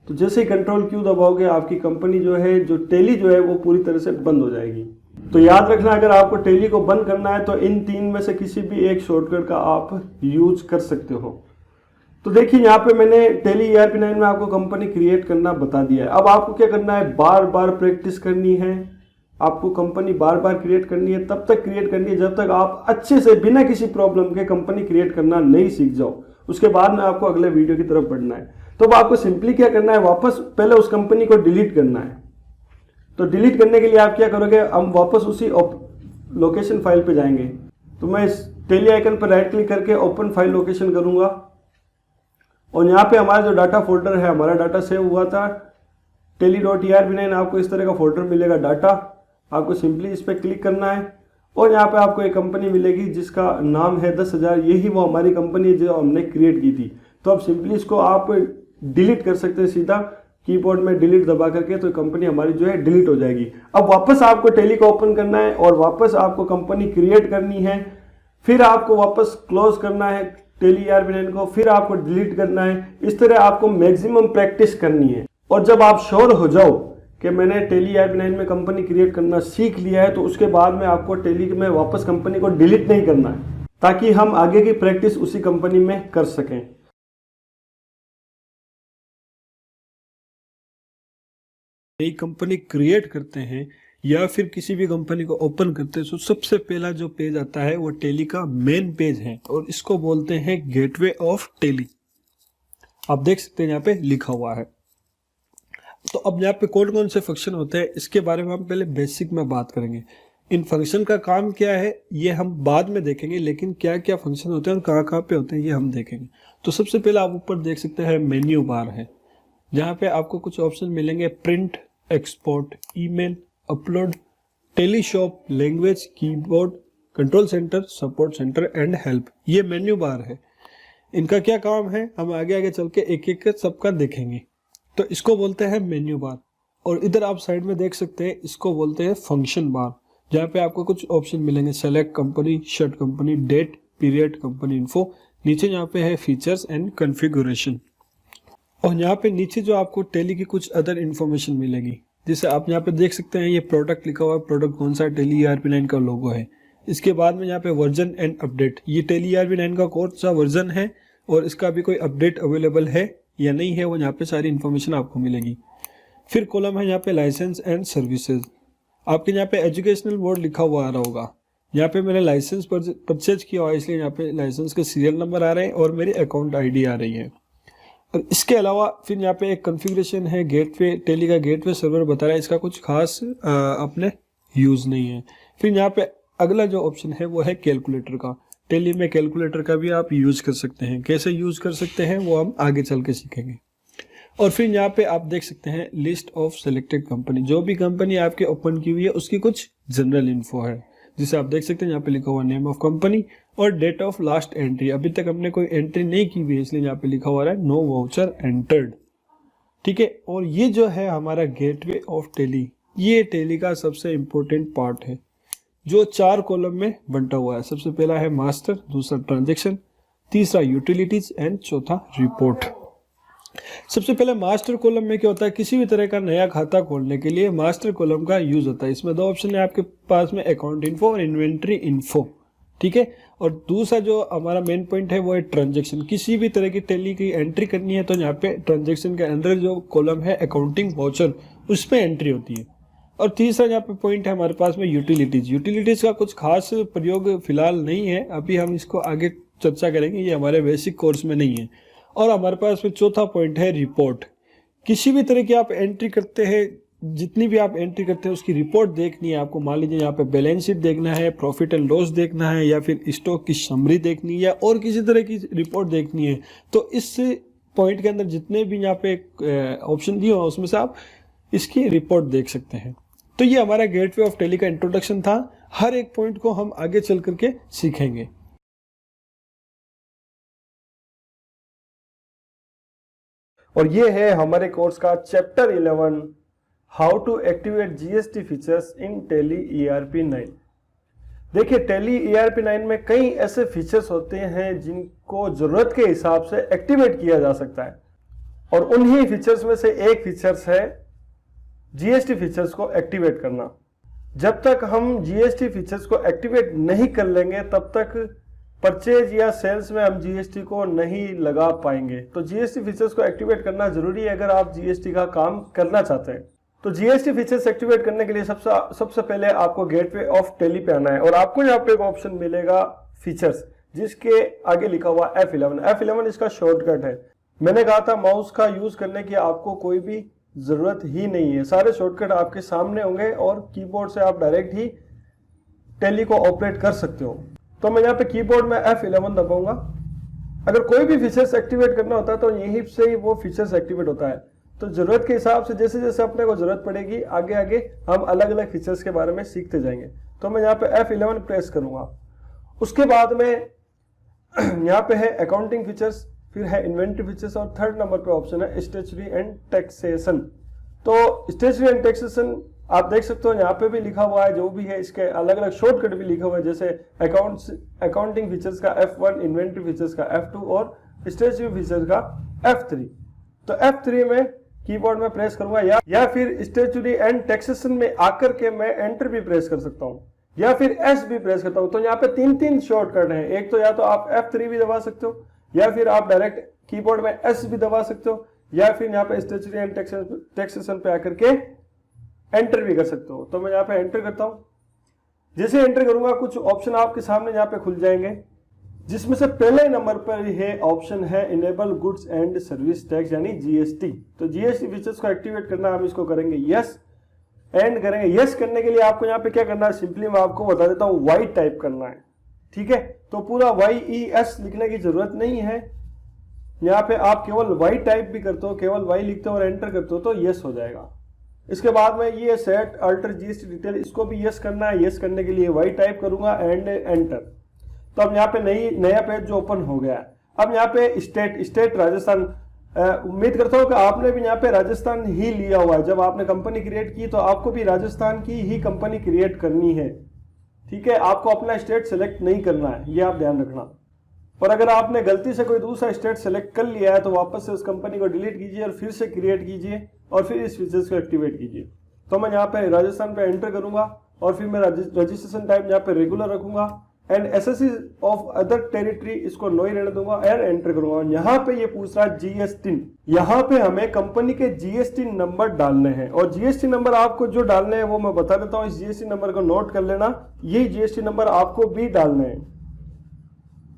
तो जैसे ही कंट्रोल क्यू दबाओगे आपकी कंपनी जो है, जो टेली जो है वो पूरी तरह से बंद हो जाएगी। तो याद रखना, अगर आपको टेली को बंद करना है तो इन 3 में से किसी भी एक शॉर्टकट का आप यूज कर सकते हो। तो देखिए यहाँ पे मैंने टेली ERP9 में आपको कंपनी क्रिएट करना बता दिया है। अब आपको क्या करना है, बार बार प्रैक्टिस करनी है। आपको कंपनी बार बार क्रिएट करनी है, तब तक क्रिएट करनी है जब तक आप अच्छे से बिना किसी प्रॉब्लम के कंपनी क्रिएट करना नहीं सीख जाओ। उसके बाद में आपको अगले वीडियो की तरफ बढ़ना है। तो अब आपको सिंपली क्या करना है, वापस पहले उस कंपनी को डिलीट करना है। तो डिलीट करने के लिए आप क्या करोगे, हम वापस उसी लोकेशन फाइल पे जाएंगे। तो मैं इस टेली आइकन पर राइट क्लिक करके ओपन फाइल लोकेशन करूंगा और यहाँ पे हमारा जो डाटा फोल्डर है, हमारा डाटा सेव हुआ था teli.erp9, आपको इस तरह का फोल्डर मिलेगा डाटा। आपको सिंपली इस पर क्लिक करना है और यहाँ पे आपको एक कंपनी मिलेगी जिसका नाम है 10,000। यही वो हमारी कंपनी है जो हमने क्रिएट की थी। तो अब सिंपली इसको आप डिलीट कर सकते हैं, सीधा कीबोर्ड में डिलीट दबा करके, तो कंपनी हमारी जो है डिलीट हो जाएगी। अब वापस आपको टेली को ओपन करना है और वापस आपको कंपनी क्रिएट करनी है। फिर आपको वापस क्लोज करना है टेली ERP9 को, फिर आपको डिलीट करना है। इस तरह आपको मैक्सिमम प्रैक्टिस करनी है। और जब आप श्योर हो जाओ कि मैंने टेली ERP9 में कंपनी क्रिएट करना सीख लिया है, तो उसके बाद में आपको टेली में वापस कंपनी को डिलीट नहीं करना है, ताकि हम आगे की प्रैक्टिस उसी कंपनी में कर सकें। नई कंपनी क्रिएट करते हैं या फिर किसी भी कंपनी को ओपन करते हैं तो सबसे पहला जो पेज आता है वो टेली का मेन पेज है और इसको बोलते हैं गेटवे ऑफ टेली। आप देख सकते हैं यहाँ पे लिखा हुआ है। तो अब यहाँ पे कौन कौन से फंक्शन होते हैं इसके बारे में हम पहले बेसिक में बात करेंगे। इन फंक्शन का काम क्या है ये हम बाद में देखेंगे, लेकिन क्या क्या फंक्शन होते हैं और कहाँ कहाँ पे होते हैं ये हम देखेंगे। तो सबसे पहले आप ऊपर देख सकते हैं मेन्यू बार है, जहाँ पे आपको कुछ ऑप्शन मिलेंगे, print, export, email, upload, teleshop, language, keyboard, control centre, support centre and help. ये मेन्यू बार है। इनका क्या काम है हम आगे आगे चल के एक एक सबका देखेंगे। तो इसको बोलते हैं मेन्यू बार। और इधर आप साइड में देख सकते हैं इसको बोलते हैं फंक्शन बार, जहाँ पे आपको कुछ ऑप्शन मिलेंगे, select company, shut company, date, period, company info. नीचे यहाँ पे है फीचर्स एंड कॉन्फ़िगरेशन। और यहाँ पे नीचे जो आपको टेली की कुछ अदर इन्फॉर्मेशन मिलेगी, जैसे आप यहाँ पे देख सकते हैं ये प्रोडक्ट लिखा हुआ है, प्रोडक्ट कौन सा, टेली ERP9 का लोगो है। इसके बाद में यहाँ पे वर्जन एंड अपडेट, ये टेली ERP9 का कौन सा वर्जन है और इसका भी कोई अपडेट अवेलेबल है या नहीं है, वो यहाँ पे सारी इन्फॉर्मेशन आपको मिलेगी। फिर कॉलम है यहाँ पे लाइसेंस एंड सर्विसेज। आपके यहाँ पे एजुकेशनल बोर्ड लिखा हुआ आ रहा होगा। यहाँ पे मैंने लाइसेंस परचेज किया हुआ है, इसलिए यहाँ पे लाइसेंस के सीरियल नंबर आ रहे हैं और मेरी अकाउंट ID आ रही है। और इसके अलावा फिर यहाँ पे एक कॉन्फ़िगरेशन है, गेटवे, टेली का गेटवे सर्वर बता रहा है, इसका कुछ खास अपने यूज़ नहीं है। फिर यहाँ पे अगला जो ऑप्शन है वो है कैलकुलेटर का। टेली में कैलकुलेटर का भी आप यूज़ कर सकते हैं, कैसे यूज़ कर सकते हैं वो हम आगे चल के सीखेंगे। और फिर यहाँ पे आप देख सकते हैं लिस्ट ऑफ सेलेक्टेड कंपनी, जो भी कंपनी आपके ओपन की हुई है उसकी कुछ जनरल इन्फो है, जिसे आप देख सकते हैं यहाँ पे लिखा हुआ नेम ऑफ कंपनी और डेट ऑफ लास्ट एंट्री। अभी तक हमने कोई एंट्री नहीं की हुई है, इसलिए यहाँ पे लिखा हुआ है नो वाउचर एंटर्ड। ठीक है। और ये जो है हमारा गेटवे ऑफ टेली, ये टेली का सबसे इंपॉर्टेंट पार्ट है, जो 4 कॉलम में बंटा हुआ है। सबसे पहला है मास्टर, दूसरा ट्रांजेक्शन, तीसरा यूटिलिटीज एंड चौथा रिपोर्ट। सबसे पहले मास्टर कॉलम में क्या होता है, किसी भी तरह का नया खाता खोलने के लिए मास्टर कॉलम का यूज होता है। इसमें 2 ऑप्शन है आपके पास में, अकाउंट इन्फो और इन्वेंट्री इन्फो। ठीक है। और दूसरा जो हमारा मेन पॉइंट है वो है ट्रांजैक्शन। किसी भी तरह की टेली की एंट्री करनी है तो यहाँ पे ट्रांजैक्शन के अंदर जो कॉलम है अकाउंटिंग वाउचर, उसमें एंट्री होती है। और तीसरा यहाँ पे पॉइंट है हमारे पास में यूटिलिटीज। यूटिलिटीज का कुछ खास प्रयोग फिलहाल नहीं है, अभी हम इसको आगे चर्चा करेंगे, ये हमारे बेसिक कोर्स में नहीं है। और हमारे पास में चौथा पॉइंट है रिपोर्ट। किसी भी तरह की आप एंट्री करते हैं, जितनी भी आप एंट्री करते हैं उसकी रिपोर्ट देखनी है आपको। मान लीजिए यहाँ पे बैलेंस शीट देखना है, प्रॉफिट एंड लॉस देखना है, या फिर स्टॉक की समरी देखनी है, या और किसी तरह की रिपोर्ट देखनी है, तो इस पॉइंट के अंदर जितने भी यहाँ पे ऑप्शन दिए हुए उसमें से आप इसकी रिपोर्ट देख सकते हैं। तो ये हमारा गेटवे ऑफ टेली का इंट्रोडक्शन था। हर एक पॉइंट को हम आगे चल करके सीखेंगे। और ये है हमारे कोर्स का chapter 11, how to activate GST features in Tally ERP9। देखिए, टेली ERP9 में कई ऐसे फीचर्स होते हैं जिनको जरूरत के हिसाब से एक्टिवेट किया जा सकता है, और उन्हीं फीचर्स में से एक फीचर्स है GST फीचर्स को एक्टिवेट करना। जब तक हम GST फीचर्स को एक्टिवेट नहीं कर लेंगे तब तक परचेज या सेल्स में हम GST को नहीं लगा पाएंगे। तो GST फीचर्स को एक्टिवेट करना जरूरी है अगर आप GST का काम करना चाहते हैं। तो GST फीचर्स एक्टिवेट करने के लिए सबसे पहले आपको गेटवे ऑफ टेली पे आना है, और आपको यहाँ पे एक ऑप्शन मिलेगा फीचर्स, जिसके आगे लिखा हुआ F11। F11 इसका शॉर्टकट है। मैंने कहा था माउस का यूज करने की आपको कोई भी जरूरत ही नहीं है, सारे शॉर्टकट आपके सामने होंगे और कीबोर्ड से आप डायरेक्ट ही टेली को ऑपरेट कर सकते हो। तो मैं यहाँ पे कीबोर्ड में F11 दबाऊंगा। अगर कोई भी फीचर्स एक्टिवेट करना होता है तो यहीं से ही वो फीचर्स एक्टिवेट होता है। तो जरूरत के हिसाब से जैसे जैसे अपने को जरूरत पड़ेगी आगे आगे हम अलग अलग फीचर्स के बारे में सीखते जाएंगे। तो मैं यहाँ पे F11 प्रेस करूंगा। उसके बाद में यहाँ पे है अकाउंटिंग फीचर्स, फिर है इन्वेंट्री फीचर्स, और 3rd नंबर पे ऑप्शन है स्टैट्यूटरी एंड टैक्सेशन। तो स्टैट्यूटरी एंड टैक्सेशन आप देख सकते हो यहाँ पे भी लिखा हुआ है, जो भी है इसके अलग अलग शॉर्टकट भी लिखा हुआ है, जैसे अकाउंटिंग फीचर्स का F1, इन्वेंट्री फीचर्स का F2 और स्टैट्यूटरी फीचर्स का F3। तो F3 में कीबोर्ड में प्रेस करूंगा, या फिर स्टैट्यूटरी एंड टैक्सेशन में आकर के मैं एंटर भी प्रेस कर सकता हूं, या फिर एस भी प्रेस करता हूं। तो यहाँ पे तीन शॉर्टकट हैं। एक तो या तो आप F3 भी दबा सकते हो, या फिर आप डायरेक्ट कीबोर्ड में एस भी दबा सकते हो, या फिर यहाँ पे स्टैट्यूटरी एंड टैक्सेशन पे आकर के एंटर भी कर सकते हो। तो मैं यहाँ पे एंटर करता हूं। जैसे एंटर करूंगा कुछ ऑप्शन आपके सामने यहाँ पे खुल जाएंगे, जिसमें से पहले नंबर पर है ऑप्शन है enable goods and service tax यानी जीएसटी। तो जीएसटी फीचर्स को एक्टिवेट करना, हम इसको करेंगे यस, एंड करेंगे। यस करने के लिए आपको यहाँ पे क्या करना है, सिंपली मैं आपको बता देता हूँ, वाई टाइप करना है। ठीक है, तो पूरा YES लिखने की जरूरत नहीं है। यहाँ पे आप केवल वाई टाइप भी करते हो, केवल वाई लिखते हो और एंटर करते हो तो यस हो जाएगा। इसके बाद में ये सेट अल्टर जीएसटी डिटेल, इसको भी यस करना है। यस करने के लिए वाई टाइप करूंगा एंड एंटर। तो अब यहाँ पे नया पेज जो ओपन हो गया। अब यहाँ पे स्टेट राजस्थान, उम्मीद करता हूँ कि आपने भी यहाँ पे राजस्थान ही लिया हुआ है। जब आपने कंपनी क्रिएट की तो आपको भी राजस्थान की ही कंपनी क्रिएट करनी है। ठीक है, आपको अपना स्टेट सेलेक्ट नहीं करना है, ये आप ध्यान रखना। और अगर आपने गलती से कोई दूसरा स्टेट सेलेक्ट कर लिया है तो वापस से उस कंपनी को डिलीट कीजिए और फिर से क्रिएट कीजिए और फिर इस फीचर्स को एक्टिवेट कीजिए। तो मैं यहाँ पे राजस्थान पे एंटर करूंगा और फिर मैं रजिस्ट्रेशन टाइप यहाँ पे रेगुलर रखूंगा and SSC of other territory इसको नो ही रहने दूंगा एंड एंटर करूंगा। यहाँ पे ये पूछ रहा है जीएसटी, यहाँ पे हमें कंपनी के जीएसटी नंबर डालने हैं और जीएसटी नंबर आपको जो डालने हैं वो मैं बता देता हूँ। इस जीएसटी नंबर को नोट कर लेना, ये जीएसटी नंबर आपको भी डालने हैं।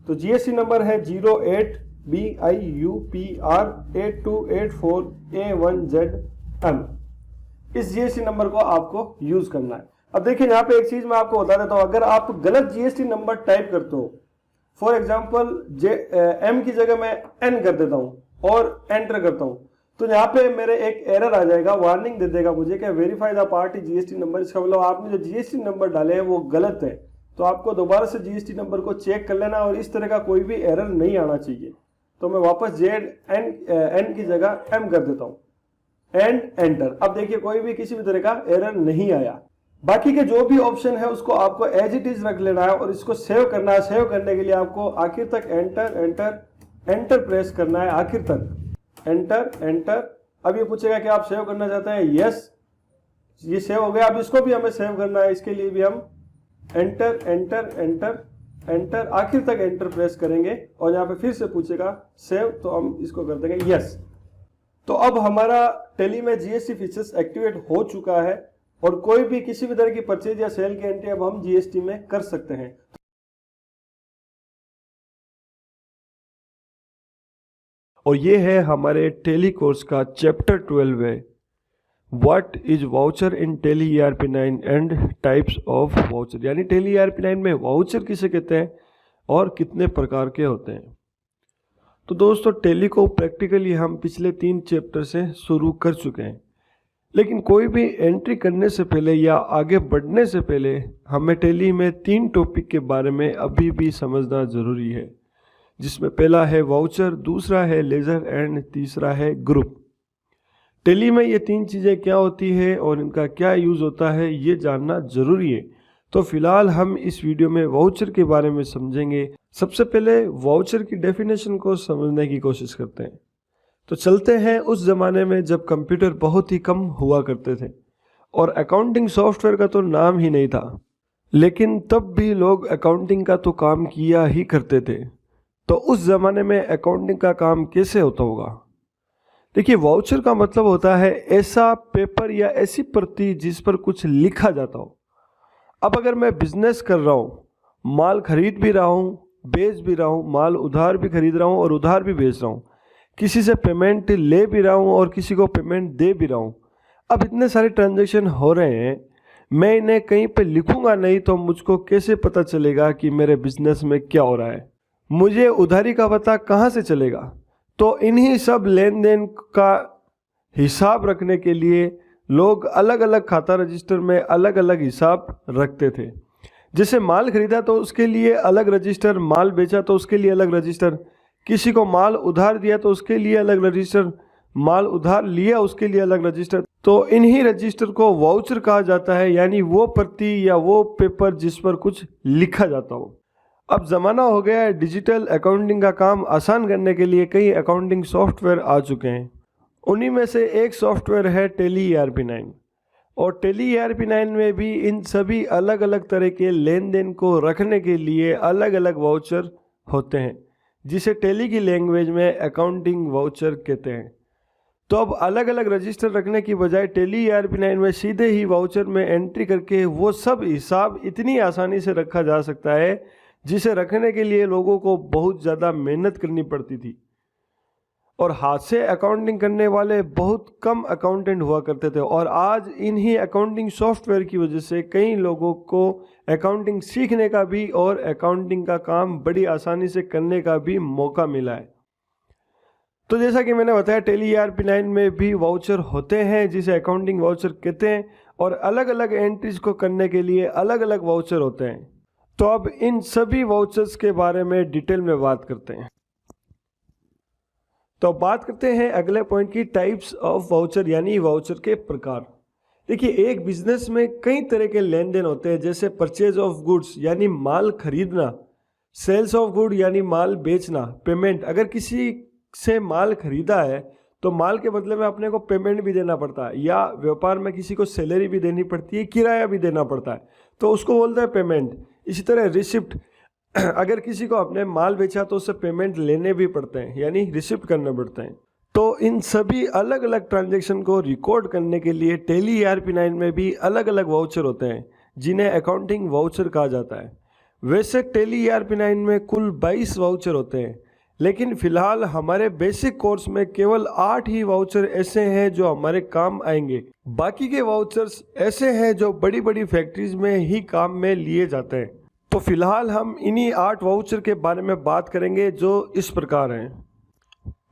तो जीएसटी नंबर है 08BIUPR8284A1ZM। इस जीएसटी नंबर को आपको यूज करना है। अब देखिए यहाँ पे एक चीज मैं आपको बता देता हूं, अगर आप गलत जीएसटी नंबर टाइप करते हो, फॉर एग्जांपल M की जगह मैं N कर देता हूं और एंटर करता हूं, तो यहाँ पे मेरे एक एरर आ जाएगा, वार्निंग दे देगा मुझे कि verify the party GST number. इसका मतलब आपने जो जीएसटी नंबर डाले हैं वो गलत है। तो आपको दोबारा से जीएसटी नंबर को चेक कर लेना और इस तरह का कोई भी एरर नहीं आना चाहिए। तो मैं वापस N की जगह M कर देता हूं एंड एंटर। अब देखिए कोई भी किसी भी तरह का एरर नहीं आया। बाकी के जो भी ऑप्शन है उसको आपको एज इट इज रख लेना है और इसको सेव करना है। सेव करने के लिए आपको आखिर तक एंटर प्रेस करना है, आखिर तक एंटर। अब ये पूछेगा कि आप सेव करना चाहते हैं, यस, ये सेव हो गया। अब इसको भी हमें सेव करना है, इसके लिए भी हम एंटर आखिर तक एंटर प्रेस करेंगे और यहाँ पे फिर से पूछेगा सेव, तो हम इसको कर देंगे यस। तो अब हमारा टेली में जीएसटी फीचर्स एक्टिवेट हो चुका है और कोई भी किसी भी तरह की परचेज या सेल की एंट्री अब हम जीएसटी में कर सकते हैं। और ये है हमारे टेली कोर्स का चैप्टर 12 है, what is voucher in Tally ERP9 and types of voucher, यानी टेली ERP9 में वाउचर किसे कहते हैं और कितने प्रकार के होते हैं। तो दोस्तों टेली को प्रैक्टिकली हम पिछले 3 चैप्टर से शुरू कर चुके हैं, लेकिन कोई भी एंट्री करने से पहले या आगे बढ़ने से पहले हमें टेली में 3 टॉपिक के बारे में अभी भी समझना ज़रूरी है, जिसमें पहला है वाउचर, दूसरा है लेजर एंड तीसरा है ग्रुप। टेली में ये 3 चीज़ें क्या होती है और इनका क्या यूज़ होता है ये जानना ज़रूरी है। तो फिलहाल हम इस वीडियो में वाउचर के बारे में समझेंगे। सबसे पहले वाउचर की डेफिनेशन को समझने की कोशिश करते हैं। तो चलते हैं उस ज़माने में जब कंप्यूटर बहुत ही कम हुआ करते थे और अकाउंटिंग सॉफ्टवेयर का तो नाम ही नहीं था, लेकिन तब भी लोग अकाउंटिंग का तो काम किया ही करते थे। तो उस ज़माने में अकाउंटिंग का काम कैसे होता होगा। देखिए वाउचर का मतलब होता है ऐसा पेपर या ऐसी प्रति जिस पर कुछ लिखा जाता हो। अब अगर मैं बिजनेस कर रहा हूँ, माल खरीद भी रहा हूँ, बेच भी रहा हूँ, माल उधार भी खरीद रहा हूँ और उधार भी बेच रहा हूँ, किसी से पेमेंट ले भी रहा हूँ और किसी को पेमेंट दे भी रहा हूँ। अब इतने सारे ट्रांजैक्शन हो रहे हैं, मैं इन्हें कहीं पे लिखूंगा नहीं तो मुझको कैसे पता चलेगा कि मेरे बिजनेस में क्या हो रहा है। मुझे उधारी का पता कहाँ से चलेगा। तो इन्हीं सब लेन देन का हिसाब रखने के लिए लोग अलग अलग खाता रजिस्टर में अलग अलग हिसाब रखते थे। जैसे माल खरीदा तो उसके लिए अलग रजिस्टर, माल बेचा तो उसके लिए अलग रजिस्टर, किसी को माल उधार दिया तो उसके लिए अलग रजिस्टर, माल उधार लिया उसके लिए अलग रजिस्टर। तो इन्हीं रजिस्टर को वाउचर कहा जाता है, यानी वो प्रति या वो पेपर जिस पर कुछ लिखा जाता हो। अब ज़माना हो गया है डिजिटल। अकाउंटिंग का काम आसान करने के लिए कई अकाउंटिंग सॉफ्टवेयर आ चुके हैं उन्हीं में से एक सॉफ्टवेयर है टैली ERP9। और टैली ERP9 में भी इन सभी अलग अलग तरह के लेन देन को रखने के लिए अलग अलग वाउचर होते हैं, जिसे टैली की लैंग्वेज में अकाउंटिंग वाउचर कहते हैं। तो अब अलग अलग रजिस्टर रखने की बजाय टैली ERP9 में सीधे ही वाउचर में एंट्री करके वो सब हिसाब इतनी आसानी से रखा जा सकता है, जिसे रखने के लिए लोगों को बहुत ज़्यादा मेहनत करनी पड़ती थी और हाथ से अकाउंटिंग करने वाले बहुत कम अकाउंटेंट हुआ करते थे। और आज इन्हीं अकाउंटिंग सॉफ्टवेयर की वजह से कई लोगों को अकाउंटिंग सीखने का भी और अकाउंटिंग का काम बड़ी आसानी से करने का भी मौका मिला है। तो जैसा कि मैंने बताया, टैली ERP9 में भी वाउचर होते हैं जिसे अकाउंटिंग वाउचर कहते हैं, और अलग अलग एंट्रीज को करने के लिए अलग अलग वाउचर होते हैं। तो अब इन सभी वाउचर्स के बारे में डिटेल में बात करते हैं। तो बात करते हैं अगले पॉइंट की, टाइप्स ऑफ वाउचर, यानी वाउचर के प्रकार। देखिए, एक बिजनेस में कई तरह के लेन देन होते हैं, जैसे परचेज ऑफ गुड्स यानी माल खरीदना, सेल्स ऑफ गुड यानी माल बेचना, पेमेंट, अगर किसी से माल खरीदा है तो माल के बदले में अपने को पेमेंट भी देना पड़ता है, या व्यापार में किसी को सैलरी भी देनी पड़ती है, किराया भी देना पड़ता है, तो उसको बोलते हैं पेमेंट। इसी तरह रिसिप्ट, अगर किसी को अपने माल बेचा तो उससे पेमेंट लेने भी पड़ते हैं, यानी रिसिप्ट करने पड़ते हैं। तो इन सभी अलग अलग ट्रांजैक्शन को रिकॉर्ड करने के लिए टैली ERP9 में भी अलग अलग वाउचर होते हैं, जिन्हें अकाउंटिंग वाउचर कहा जाता है। वैसे टैली ERP9 में कुल 22 वाउचर होते हैं, लेकिन फिलहाल हमारे बेसिक कोर्स में केवल 8 ही वाउचर ऐसे हैं जो हमारे काम आएंगे। बाकी के वाउचर्स ऐसे हैं जो बड़ी बड़ी फैक्ट्रीज में ही काम में लिए जाते हैं। तो फिलहाल हम इन्हीं 8 वाउचर के बारे में बात करेंगे, जो इस प्रकार हैं।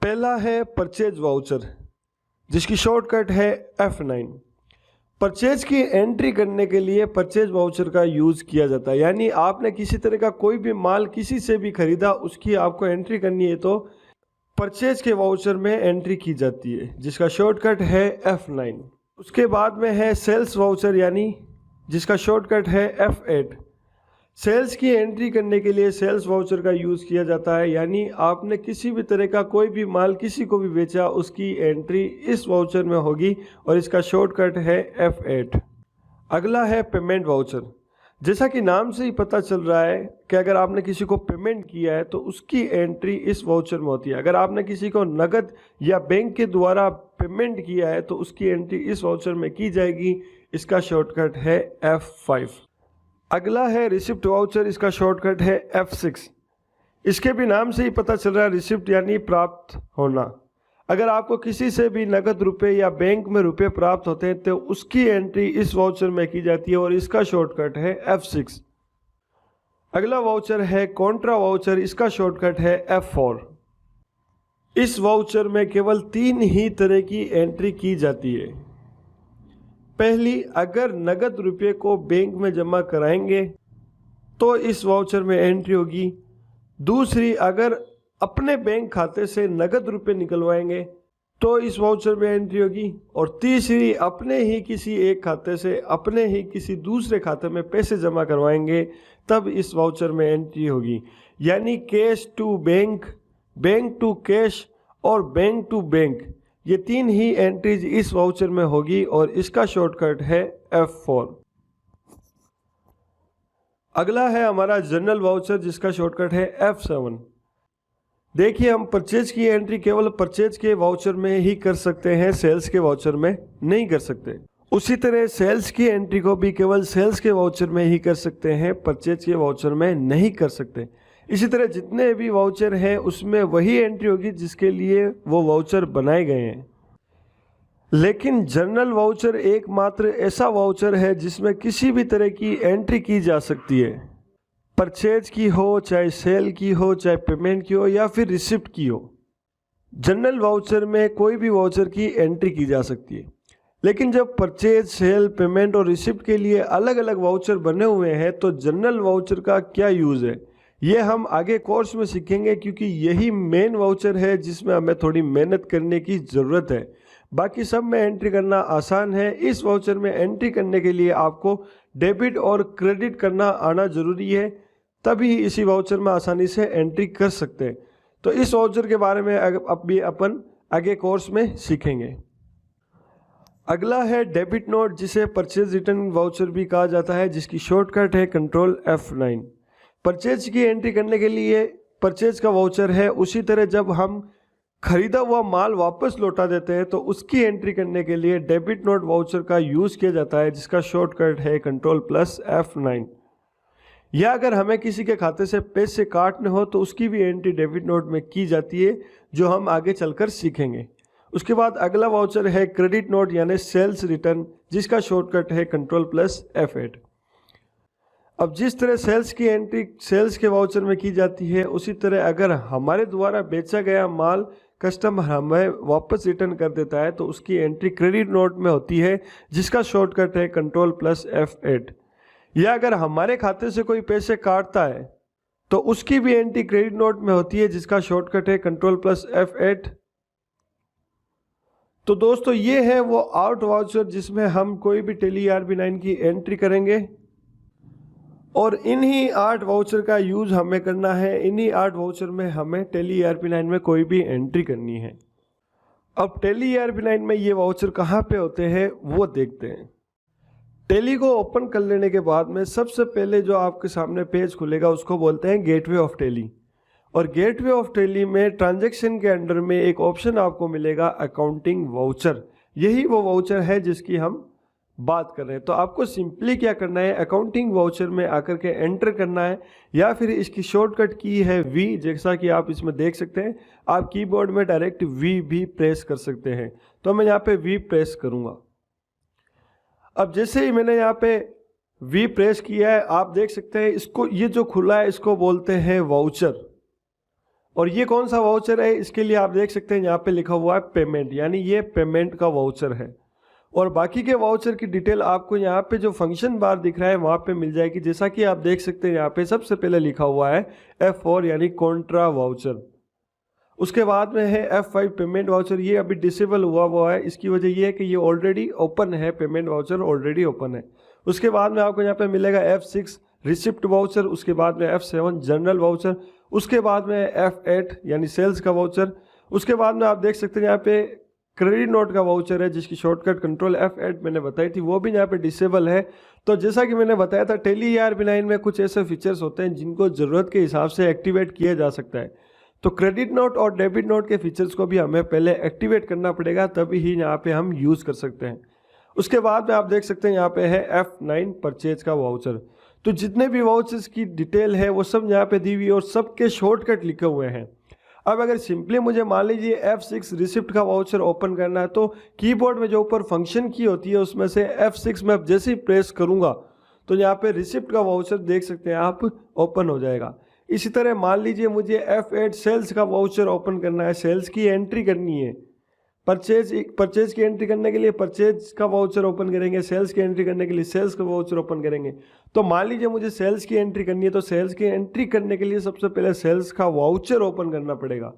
पहला है परचेज वाउचर, जिसकी शॉर्टकट है F9। परचेज की एंट्री करने के लिए परचेज वाउचर का यूज़ किया जाता है, यानी आपने किसी तरह का कोई भी माल किसी से भी खरीदा, उसकी आपको एंट्री करनी है तो परचेज के वाउचर में एंट्री की जाती है, जिसका शॉर्टकट है F9। उसके बाद में है सेल्स वाउचर, यानी जिसका शॉर्टकट है F8। सेल्स की एंट्री करने के लिए सेल्स वाउचर का यूज़ किया जाता है, यानी आपने किसी भी तरह का कोई भी माल किसी को भी बेचा, उसकी एंट्री इस वाउचर में होगी और इसका शॉर्टकट है F8। अगला है पेमेंट वाउचर। जैसा कि नाम से ही पता चल रहा है कि अगर आपने किसी को पेमेंट किया है तो उसकी एंट्री इस वाउचर में होती है। अगर आपने किसी को नकद या बैंक के द्वारा पेमेंट किया है तो उसकी एंट्री इस वाउचर में की जाएगी, इसका शॉर्टकट है F5। अगला है रिसिप्ट वाउचर, इसका शॉर्टकट है F6। इसके भी नाम से ही पता चल रहा है, रिसिप्ट यानी प्राप्त होना। अगर आपको किसी से भी नकद रुपए या बैंक में रुपए प्राप्त होते हैं तो उसकी एंट्री इस वाउचर में की जाती है और इसका शॉर्टकट है F6। अगला वाउचर है कॉन्ट्रा वाउचर, इसका शॉर्टकट है F4। इस वाउचर में केवल 3 ही तरह की एंट्री की जाती है। पहली, अगर नगद रुपये को बैंक में जमा कराएंगे तो इस वाउचर में एंट्री होगी। दूसरी, अगर अपने बैंक खाते से नगद रुपये निकलवाएंगे तो इस वाउचर में एंट्री होगी। और तीसरी, अपने ही किसी एक खाते से अपने ही किसी दूसरे खाते में पैसे जमा करवाएंगे तब इस वाउचर में एंट्री होगी। यानी cash to bank, bank to cash और बैंक टू बैंक, ये 3 ही एंट्रीज इस वाउचर में होगी और इसका शॉर्टकट है F4। अगला है हमारा जनरल वाउचर, जिसका शॉर्टकट है F7। देखिए, हम परचेज की एंट्री केवल परचेज के वाउचर में ही कर सकते हैं, सेल्स के वाउचर में नहीं कर सकते। उसी तरह सेल्स की एंट्री को भी केवल सेल्स के वाउचर में ही कर सकते हैं, परचेज के वाउचर में नहीं कर सकते। इसी तरह जितने भी वाउचर हैं उसमें वही एंट्री होगी जिसके लिए वो वाउचर बनाए गए हैं। लेकिन जनरल वाउचर एकमात्र ऐसा वाउचर है जिसमें किसी भी तरह की एंट्री की जा सकती है, परचेज की हो, चाहे सेल की हो, चाहे पेमेंट की हो या फिर रिसिप्ट की हो। जनरल वाउचर में कोई भी वाउचर की एंट्री की जा सकती है। लेकिन जब परचेज, सेल, पेमेंट और रिसिप्ट के लिए अलग अलग वाउचर बने हुए हैं तो जनरल वाउचर का क्या यूज़ है, ये हम आगे कोर्स में सीखेंगे, क्योंकि यही मेन वाउचर है जिसमें हमें थोड़ी मेहनत करने की ज़रूरत है। बाकी सब में एंट्री करना आसान है। इस वाउचर में एंट्री करने के लिए आपको डेबिट और क्रेडिट करना आना ज़रूरी है, तभी इसी वाउचर में आसानी से एंट्री कर सकते हैं। तो इस वाउचर के बारे में अभी अपन आगे कोर्स में सीखेंगे। अगला है डेबिट नोट, जिसे परचेज रिटर्न वाउचर भी कहा जाता है, जिसकी शॉर्टकट है कंट्रोल F9। परचेज की एंट्री करने के लिए परचेज का वाउचर है, उसी तरह जब हम खरीदा हुआ माल वापस लौटा देते हैं तो उसकी एंट्री करने के लिए डेबिट नोट वाउचर का यूज़ किया जाता है, जिसका शॉर्टकट है कंट्रोल प्लस F9। या अगर हमें किसी के खाते से पैसे काटने हो तो उसकी भी एंट्री डेबिट नोट में की जाती है, जो हम आगे चलकर सीखेंगे। उसके बाद अगला वाउचर है क्रेडिट नोट यानी सेल्स रिटर्न, जिसका शॉर्टकट है कंट्रोल प्लस F8। अब जिस तरह सेल्स की एंट्री सेल्स के वाउचर में की जाती है, उसी तरह अगर हमारे द्वारा बेचा गया माल कस्टमर हमें वापस रिटर्न कर देता है तो उसकी एंट्री क्रेडिट नोट में होती है, जिसका शॉर्टकट है कंट्रोल प्लस F8। या अगर हमारे खाते से कोई पैसे काटता है तो उसकी भी एंट्री क्रेडिट नोट में होती है, जिसका शॉर्टकट है कंट्रोल प्लस F8। तो दोस्तों ये है वो आउट वाउचर जिसमें हम कोई भी टेली ERP9 की एंट्री करेंगे, और इन्हीं 8 वाउचर का यूज हमें करना है। इन्हीं 8 वाउचर में हमें टेली ERP9 में कोई भी एंट्री करनी है। अब टेली ERP9 में ये वाउचर कहाँ पे होते हैं वो देखते हैं। टेली को ओपन कर लेने के बाद में सबसे पहले जो आपके सामने पेज खुलेगा उसको बोलते हैं गेटवे ऑफ टेली। और गेटवे ऑफ टेली में ट्रांजैक्शन के अंडर में एक ऑप्शन आपको मिलेगा अकाउंटिंग वाउचर। यही वो वाउचर है जिसकी हम बात कर रहे हैं। तो आपको सिंपली क्या करना है, अकाउंटिंग वाउचर में आकर के एंटर करना है, या फिर इसकी शॉर्टकट की है V, जैसा कि आप इसमें देख सकते हैं। आप कीबोर्ड में डायरेक्ट V भी प्रेस कर सकते हैं। तो मैं यहाँ पे V प्रेस करूँगा। अब जैसे ही मैंने यहाँ पे V प्रेस किया है, आप देख सकते हैं इसको, ये जो खुला है इसको बोलते हैं वाउचर। और ये कौन सा वाउचर है, इसके लिए आप देख सकते हैं यहाँ पे लिखा हुआ है पेमेंट, यानी ये पेमेंट का वाउचर है। और बाकी के वाउचर की डिटेल आपको यहाँ पे जो फंक्शन बार दिख रहा है वहाँ पे मिल जाएगी। जैसा कि आप देख सकते हैं यहाँ पे सबसे पहले लिखा हुआ है F4 यानी कॉन्ट्रा वाउचर। उसके बाद में है F5 पेमेंट वाउचर। ये अभी डिसेबल हुआ है, इसकी वजह ये है कि ये ऑलरेडी ओपन है, पेमेंट वाउचर ऑलरेडी ओपन है। उसके बाद में आपको यहाँ पे मिलेगा F6 रिसिप्ट वाउचर। उसके बाद में F7 जनरल वाउचर। उसके बाद में F8 यानी सेल्स का वाउचर। उसके बाद में आप देख सकते हैं यहाँ पे क्रेडिट नोट का वाउचर है, जिसकी शॉर्टकट कंट्रोल F8 मैंने बताई थी, वो भी यहाँ पे डिसेबल है। तो जैसा कि मैंने बताया था, टेली ERP9 में कुछ ऐसे फीचर्स होते हैं जिनको ज़रूरत के हिसाब से एक्टिवेट किया जा सकता है। तो क्रेडिट नोट और डेबिट नोट के फीचर्स को भी हमें पहले एक्टिवेट करना पड़ेगा, तभी ही यहाँ पे हम यूज़ कर सकते हैं। उसके बाद में आप देख सकते हैं यहाँ पे है F9 परचेज का वाउचर। तो जितने भी वाउचर्स की डिटेल है वो सब यहाँ पे दी हुई है और सबके शॉर्टकट लिखे हुए हैं। अब अगर सिंपली मुझे मान लीजिए F6 रिसिप्ट का वाउचर ओपन करना है, तो कीबोर्ड में जो ऊपर फंक्शन की होती है उसमें से F6 में जैसे ही प्रेस करूंगा तो यहाँ पे रिसिप्ट का वाउचर देख सकते हैं आप ओपन हो जाएगा। इसी तरह मान लीजिए मुझे F8 सेल्स का वाउचर ओपन करना है, सेल्स की एंट्री करनी है। परचेज की एंट्री करने के लिए परचेज का वाउचर ओपन करेंगे, सेल्स की एंट्री करने के लिए सेल्स का वाउचर ओपन करेंगे। तो मान लीजिए मुझे सेल्स की एंट्री करनी है, तो सेल्स की एंट्री करने के लिए सबसे पहले सेल्स का वाउचर ओपन करना पड़ेगा।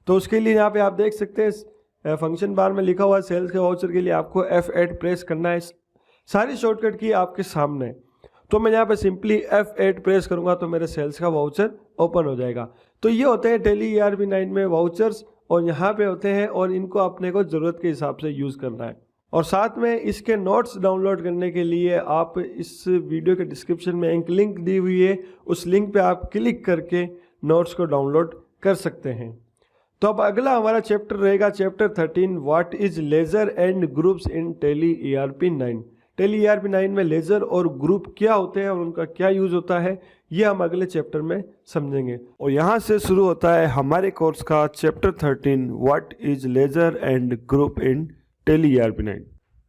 तो उसके लिए यहाँ पे आप देख सकते हैं फंक्शन बार में लिखा हुआ है सेल्स के वाउचर के लिए आपको F8 प्रेस करना है। सारी शॉर्टकट की आपके सामने। तो मैं यहाँ पे सिंपली F8 प्रेस करूँगा तो मेरे सेल्स का वाउचर ओपन हो जाएगा। तो ये होते हैं टेली ERP9 में वाउचर्स, और यहाँ पे होते हैं, और इनको अपने को ज़रूरत के हिसाब से यूज़ करना है। और साथ में इसके नोट्स डाउनलोड करने के लिए आप इस वीडियो के डिस्क्रिप्शन में एक लिंक दी हुई है, उस लिंक पे आप क्लिक करके नोट्स को डाउनलोड कर सकते हैं। तो अब अगला हमारा चैप्टर रहेगा chapter 13, what is ledger and groups in Tally ERP9। Tally ERP9 में लेजर और ग्रुप क्या होते हैं और उनका क्या यूज होता है, ये हम अगले चैप्टर में समझेंगे। और यहाँ से शुरू होता है हमारे कोर्स का chapter 13, what is ledger and group in Tally ERP9।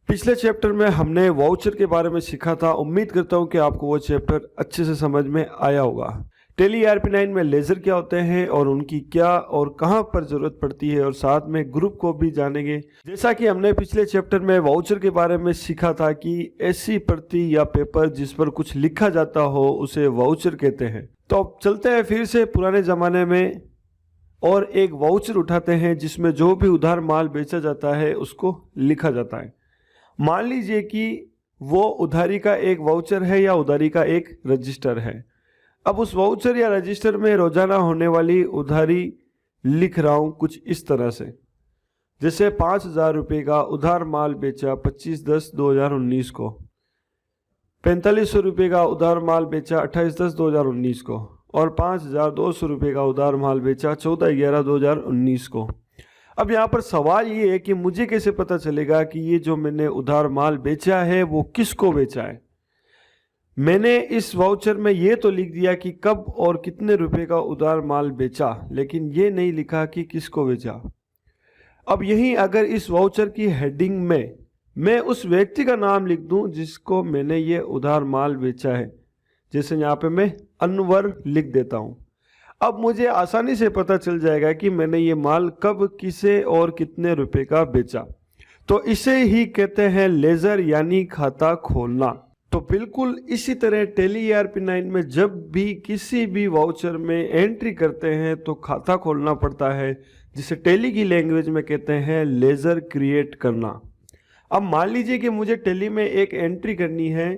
पिछले चैप्टर में हमने वाउचर के बारे में सीखा था। उम्मीद करता हूँ कि आपको वो चैप्टर अच्छे से समझ में आया होगा। टेली ERP9 में लेजर क्या होते हैं और उनकी क्या और कहां पर जरूरत पड़ती है, और साथ में ग्रुप को भी जानेंगे। जैसा कि हमने पिछले चैप्टर में वाउचर के बारे में सीखा था कि ऐसी प्रति या पेपर जिस पर कुछ लिखा जाता हो उसे वाउचर कहते हैं। तो अब चलते हैं फिर से पुराने ज़माने में और एक वाउचर उठाते हैं जिसमें जो भी उधार माल बेचा जाता है उसको लिखा जाता है। मान लीजिए कि वो उधारी का एक वाउचर है या उधारी का एक रजिस्टर है। अब उस वाउचर या रजिस्टर में रोजाना होने वाली उधारी लिख रहा हूं कुछ इस तरह से। जैसे 5,000 रुपये का उधार माल बेचा 25/10/2019 को, 4500 रुपये का उधार माल बेचा 28/10/2019 को, और 5,200 रुपये का उधार माल बेचा 14/11/2019 को। अब यहाँ पर सवाल ये है कि मुझे कैसे पता चलेगा कि ये जो मैंने उधार माल बेचा है वो किसको बेचा है। मैंने इस वाउचर में ये तो लिख दिया कि कब और कितने रुपए का उधार माल बेचा, लेकिन ये नहीं लिखा कि किसको बेचा। अब यहीं अगर इस वाउचर की हेडिंग में मैं उस व्यक्ति का नाम लिख दूं जिसको मैंने ये उधार माल बेचा है, जैसे यहाँ पे मैं अनवर लिख देता हूँ, अब मुझे आसानी से पता चल जाएगा कि मैंने ये माल कब, किसे और कितने रुपए का बेचा। तो इसे ही कहते हैं लेजर यानी खाता खोलना। तो बिल्कुल इसी तरह टैली ERP9 में जब भी किसी भी वाउचर में एंट्री करते हैं तो खाता खोलना पड़ता है, जिसे टैली की लैंग्वेज में कहते हैं लेजर क्रिएट करना। अब मान लीजिए कि मुझे टैली में एक एंट्री करनी है,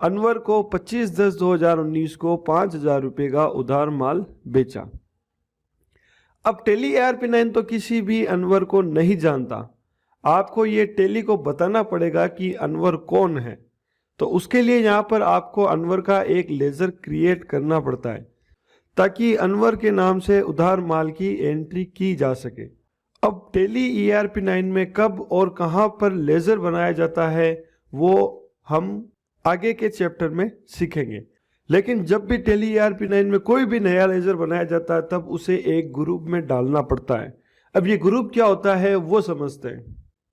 अनवर को 25/10/2019 को 5,000 रुपये का उधार माल बेचा। अब टैली ERP9 तो किसी भी अनवर को नहीं जानता, आपको ये टैली को बताना पड़ेगा कि अनवर कौन है। तो उसके लिए यहाँ पर आपको अनवर का एक लेजर क्रिएट करना पड़ता है ताकि अनवर के नाम से उधार माल की एंट्री की जा सके। अब टैली ERP9 में कब और कहाँ पर लेजर बनाया जाता है वो हम आगे के चैप्टर में सीखेंगे। लेकिन जब भी टैली ERP9 में कोई भी नया लेजर बनाया जाता है तब उसे एक ग्रुप में डालना पड़ता है। अब ये ग्रुप क्या होता है वो समझते हैं।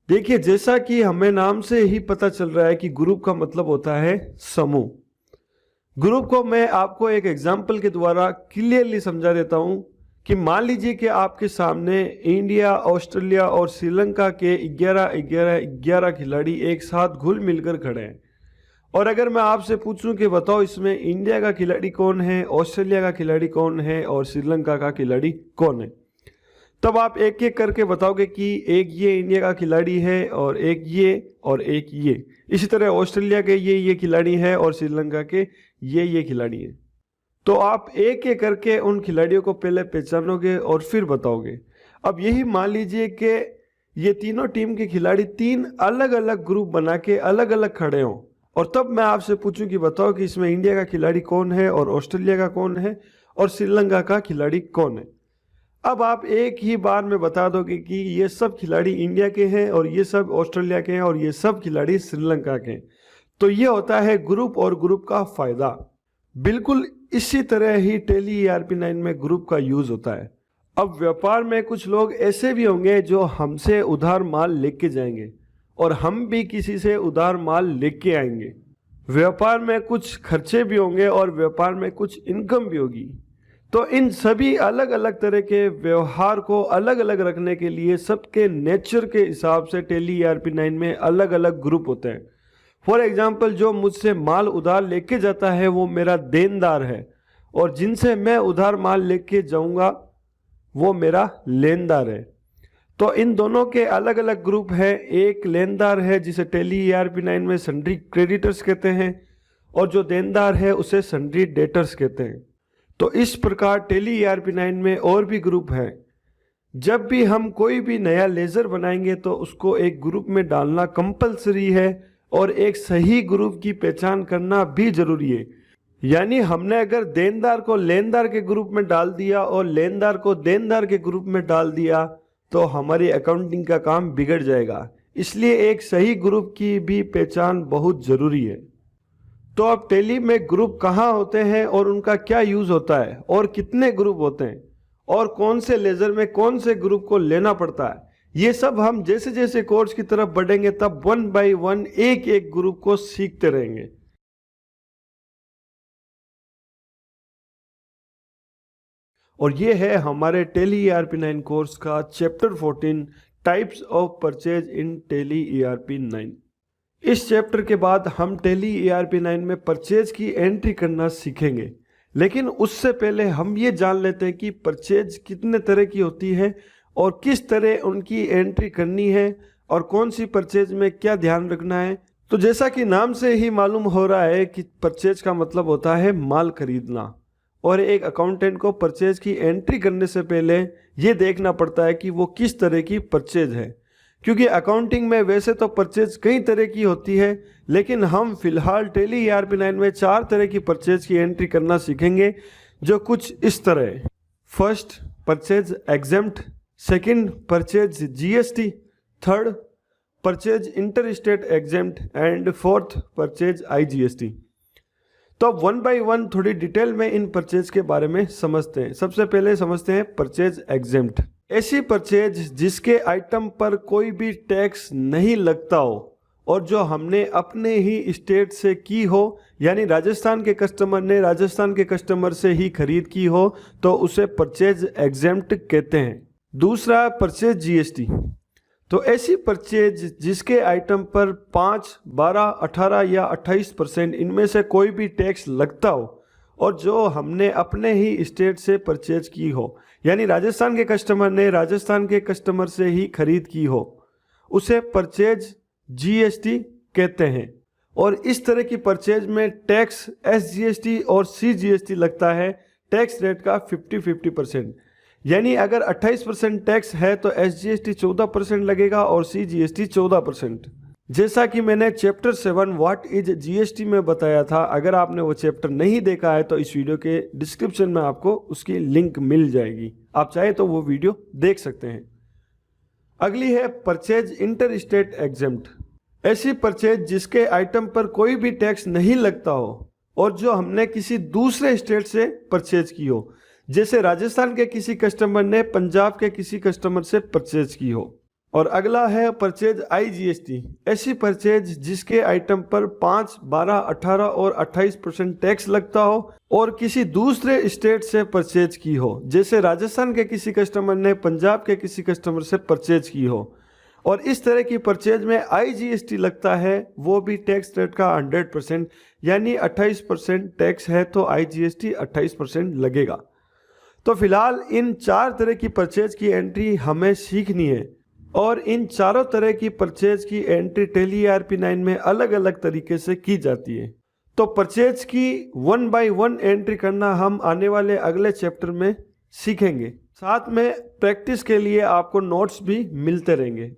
देखिए, जैसा कि हमें नाम से ही पता चल रहा है कि ग्रुप का मतलब होता है समूह। ग्रुप को मैं आपको एक एग्जाम्पल के द्वारा क्लियरली समझा देता हूं कि मान लीजिए कि आपके सामने इंडिया, ऑस्ट्रेलिया और श्रीलंका के 11 खिलाड़ी एक साथ घुल मिलकर खड़े हैं, और अगर मैं आपसे पूछूं कि बताओ इसमें इंडिया का खिलाड़ी कौन है, ऑस्ट्रेलिया का खिलाड़ी कौन है और श्रीलंका का खिलाड़ी कौन है, तब आप एक एक करके बताओगे कि एक ये इंडिया का खिलाड़ी है और एक ये और एक ये। इसी तरह ऑस्ट्रेलिया के ये खिलाड़ी हैं और श्रीलंका के ये खिलाड़ी हैं। तो आप एक एक करके उन खिलाड़ियों को पहले पहचानोगे और फिर बताओगे। अब यही मान लीजिए कि ये तीनों टीम के खिलाड़ी 3 अलग अलग ग्रुप बना के अलग अलग खड़े हों, और तब मैं आपसे पूछूं कि बताओ कि इसमें इंडिया का खिलाड़ी कौन है और ऑस्ट्रेलिया का कौन है और श्रीलंका का खिलाड़ी कौन है। अब आप एक ही बार में बता दोगे कि ये सब खिलाड़ी इंडिया के हैं और ये सब ऑस्ट्रेलिया के हैं और ये सब खिलाड़ी श्रीलंका के हैं। तो ये होता है ग्रुप और ग्रुप का फायदा। बिल्कुल इसी तरह ही टैली ERP9 में ग्रुप का यूज होता है। अब व्यापार में कुछ लोग ऐसे भी होंगे जो हमसे उधार माल लेके जाएंगे और हम भी किसी से उधार माल लेके आएंगे। व्यापार में कुछ खर्चे भी होंगे और व्यापार में कुछ इनकम भी होगी। तो इन सभी अलग अलग तरह के व्यवहार को अलग अलग रखने के लिए सबके नेचर के हिसाब से टैली ERP9 में अलग अलग ग्रुप होते हैं। फॉर एग्जाम्पल, जो मुझसे माल उधार लेके जाता है वो मेरा देनदार है, और जिनसे मैं उधार माल लेके जाऊंगा वो मेरा लेनदार है। तो इन दोनों के अलग अलग ग्रुप है। एक लेनदार है जिसे टैली ERP9 में सन्ड्री क्रेडिटर्स कहते हैं, और जो देनदार है उसे सन्ड्री डेटर्स कहते हैं। तो इस प्रकार टैली ERP9 में और भी ग्रुप हैं। जब भी हम कोई भी नया लेजर बनाएंगे तो उसको एक ग्रुप में डालना कंपलसरी है, और एक सही ग्रुप की पहचान करना भी जरूरी है। यानी हमने अगर देनदार को लेनदार के ग्रुप में डाल दिया और लेनदार को देनदार के ग्रुप में डाल दिया तो हमारी अकाउंटिंग का काम बिगड़ जाएगा। इसलिए एक सही ग्रुप की भी पहचान बहुत जरूरी है। तो अब टैली में ग्रुप कहाँ होते हैं और उनका क्या यूज होता है, और कितने ग्रुप होते हैं, और कौन से लेजर में कौन से ग्रुप को लेना पड़ता है, ये सब हम जैसे जैसे कोर्स की तरफ बढ़ेंगे तब 1 by 1 एक एक ग्रुप को सीखते रहेंगे। और ये है हमारे टैली ERP9 कोर्स का chapter 14 types of purchase in Tally ERP9। इस चैप्टर के बाद हम टैली ERP9 में परचेज की एंट्री करना सीखेंगे, लेकिन उससे पहले हम ये जान लेते हैं कि परचेज कितने तरह की होती है और किस तरह उनकी एंट्री करनी है और कौन सी परचेज में क्या ध्यान रखना है। तो जैसा कि नाम से ही मालूम हो रहा है कि परचेज का मतलब होता है माल खरीदना, और एक अकाउंटेंट को परचेज की एंट्री करने से पहले ये देखना पड़ता है कि वो किस तरह की परचेज है, क्योंकि अकाउंटिंग में वैसे तो परचेज कई तरह की होती है, लेकिन हम फिलहाल टैली ERP9 में 4 तरह की परचेज की एंट्री करना सीखेंगे, जो कुछ इस तरह है। First, purchase exempt. Second, purchase GST। Third, purchase inter state exempt. And fourth, purchase IGST। तो अब वन बाय वन थोड़ी डिटेल में इन परचेज के बारे में समझते हैं। सबसे पहले समझते हैं परचेज एग्जेम्प्ट। ऐसी परचेज जिसके आइटम पर कोई भी टैक्स नहीं लगता हो और जो हमने अपने ही स्टेट से की हो, यानी राजस्थान के कस्टमर ने राजस्थान के कस्टमर से ही खरीद की हो, तो उसे परचेज एग्जेम्प्ट कहते हैं। दूसरा, परचेज GST। तो ऐसी परचेज जिसके आइटम पर 5, 12, 18 या 28% इनमें से कोई भी टैक्स लगता हो और जो हमने अपने ही स्टेट से परचेज की हो, यानी राजस्थान के कस्टमर ने राजस्थान के कस्टमर से ही खरीद की हो, उसे परचेज GST कहते हैं। और इस तरह की परचेज में टैक्स SGST और CGST लगता है टैक्स रेट का 50-50%। यानी अगर 28% टैक्स है तो SGST 14% लगेगा और CGST 14%। जैसा कि मैंने चैप्टर 7 व्हाट इज GST में बताया था, अगर आपने वो चैप्टर नहीं देखा है तो इस वीडियो के डिस्क्रिप्शन में आपको उसकी लिंक मिल जाएगी, आप चाहे तो वो वीडियो देख सकते हैं। अगली है परचेज इंटर स्टेट एग्जेम्प्ट। ऐसी परचेज जिसके आइटम पर कोई भी टैक्स नहीं लगता हो और जो हमने किसी दूसरे स्टेट से परचेज की हो, जैसे राजस्थान के किसी कस्टमर ने पंजाब के किसी कस्टमर से परचेज की हो। और अगला है परचेज IGST। ऐसी परचेज जिसके आइटम पर 5, 12, 18 और 28% टैक्स लगता हो और किसी दूसरे स्टेट से परचेज की हो, जैसे राजस्थान के किसी कस्टमर ने पंजाब के किसी कस्टमर से परचेज की हो। और इस तरह की परचेज में IGST लगता है, वो भी टैक्स रेट का 100%, यानी 28% टैक्स है तो IGST 28% लगेगा। तो फिलहाल इन 4 तरह की परचेज की एंट्री हमें सीखनी है और इन चारों तरह की परचेज की एंट्री टैली ERP9 में अलग अलग तरीके से की जाती है। तो परचेज की 1 बाय 1 एंट्री करना हम आने वाले अगले चैप्टर में सीखेंगे। साथ में प्रैक्टिस के लिए आपको नोट्स भी मिलते रहेंगे।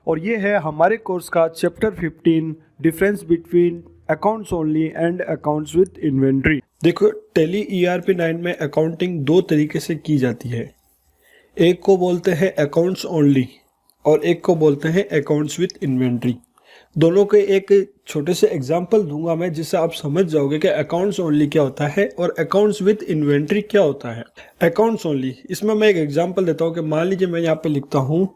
और ये है हमारे कोर्स का chapter 15, difference between accounts only and accounts with inventory. देखो, टैली ERP9 में अकाउंटिंग 2 तरीके से की जाती है। एक को बोलते हैं अकाउंट्स ओनली और एक को बोलते हैं अकाउंट्स विद इन्वेंट्री। दोनों के एक छोटे से एग्जांपल दूंगा मैं, जिससे आप समझ जाओगे कि अकाउंट्स ओनली क्या होता है और अकाउंट्स विद इन्वेंट्री क्या होता है। अकाउंट्स ओनली, इसमें मैं एक एग्जांपल देता हूँ कि मान लीजिए मैं यहाँ पे लिखता हूँ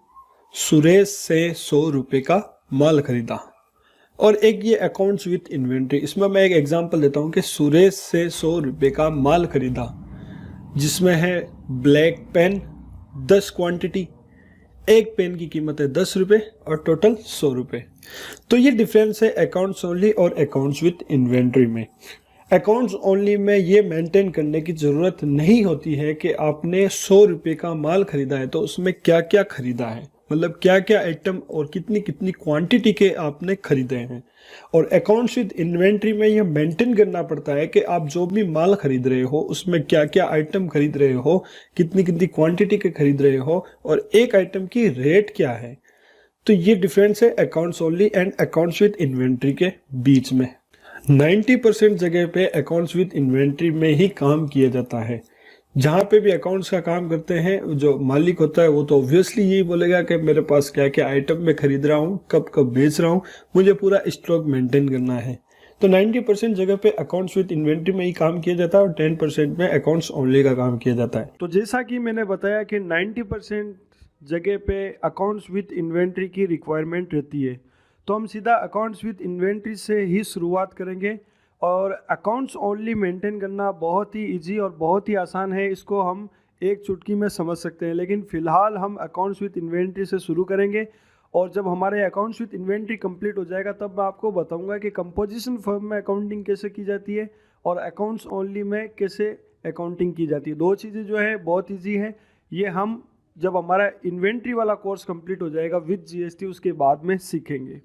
सुरेश से 100 रुपये का माल खरीदा, और एक ये अकाउंट्स विद इन्वेंट्री, इसमें मैं एक एग्जांपल देता हूँ कि सुरेश से 100 रुपये का माल खरीदा, जिसमें है ब्लैक पेन 10 क्वांटिटी, एक पेन की कीमत है 10 रुपये और टोटल 100 रुपये। तो ये डिफरेंस है अकाउंट्स ओनली और अकाउंट्स विद इन्वेंट्री में। अकाउंट्स ओनली में ये मेंटेन करने की ज़रूरत नहीं होती है कि आपने 100 रुपये का माल खरीदा है तो उसमें क्या क्या खरीदा है, मतलब क्या क्या आइटम और कितनी कितनी क्वांटिटी के आपने खरीदे हैं। और अकाउंट्स विद इन्वेंट्री में यह मेंटेन करना पड़ता है कि आप जो भी माल खरीद रहे हो उसमें क्या क्या आइटम खरीद रहे हो, कितनी कितनी क्वांटिटी के खरीद रहे हो और एक आइटम की रेट क्या है। तो ये डिफरेंस है accounts only and accounts with inventory के बीच में। 90% जगह पे अकाउंट्स विद इन्वेंट्री में ही काम किया जाता है। जहाँ पे भी अकाउंट्स का काम करते हैं, जो मालिक होता है वो तो ऑब्वियसली यही बोलेगा कि मेरे पास क्या क्या आइटम मैं खरीद रहा हूँ, कब कब बेच रहा हूँ, मुझे पूरा स्टॉक मेंटेन करना है। तो 90% जगह पे अकाउंट्स विद इन्वेंट्री में ही काम किया जाता है और 10% में अकाउंट्स ओनली का काम किया जाता है। तो जैसा कि मैंने बताया कि 90% जगह पे अकाउंट्स विद इन्वेंट्री की रिक्वायरमेंट रहती है, तो हम सीधा अकाउंट्स विद इन्वेंट्री से ही शुरुआत करेंगे। और अकाउंट्स ओनली मेंटेन करना बहुत ही इजी और बहुत ही आसान है, इसको हम एक चुटकी में समझ सकते हैं। लेकिन फ़िलहाल हम अकाउंट्स विद इन्वेंट्री से शुरू करेंगे और जब हमारे अकाउंट्स विद इन्वेंट्री कंप्लीट हो जाएगा तब मैं आपको बताऊंगा कि कंपोजिशन फर्म में अकाउंटिंग कैसे की जाती है और अकाउंट्स ओनली में कैसे अकाउंटिंग की जाती है। 2 चीज़ें जो है बहुत ईजी है, ये हम जब हमारा इन्वेंट्री वाला कोर्स कंप्लीट हो जाएगा विद GST उसके बाद में सीखेंगे।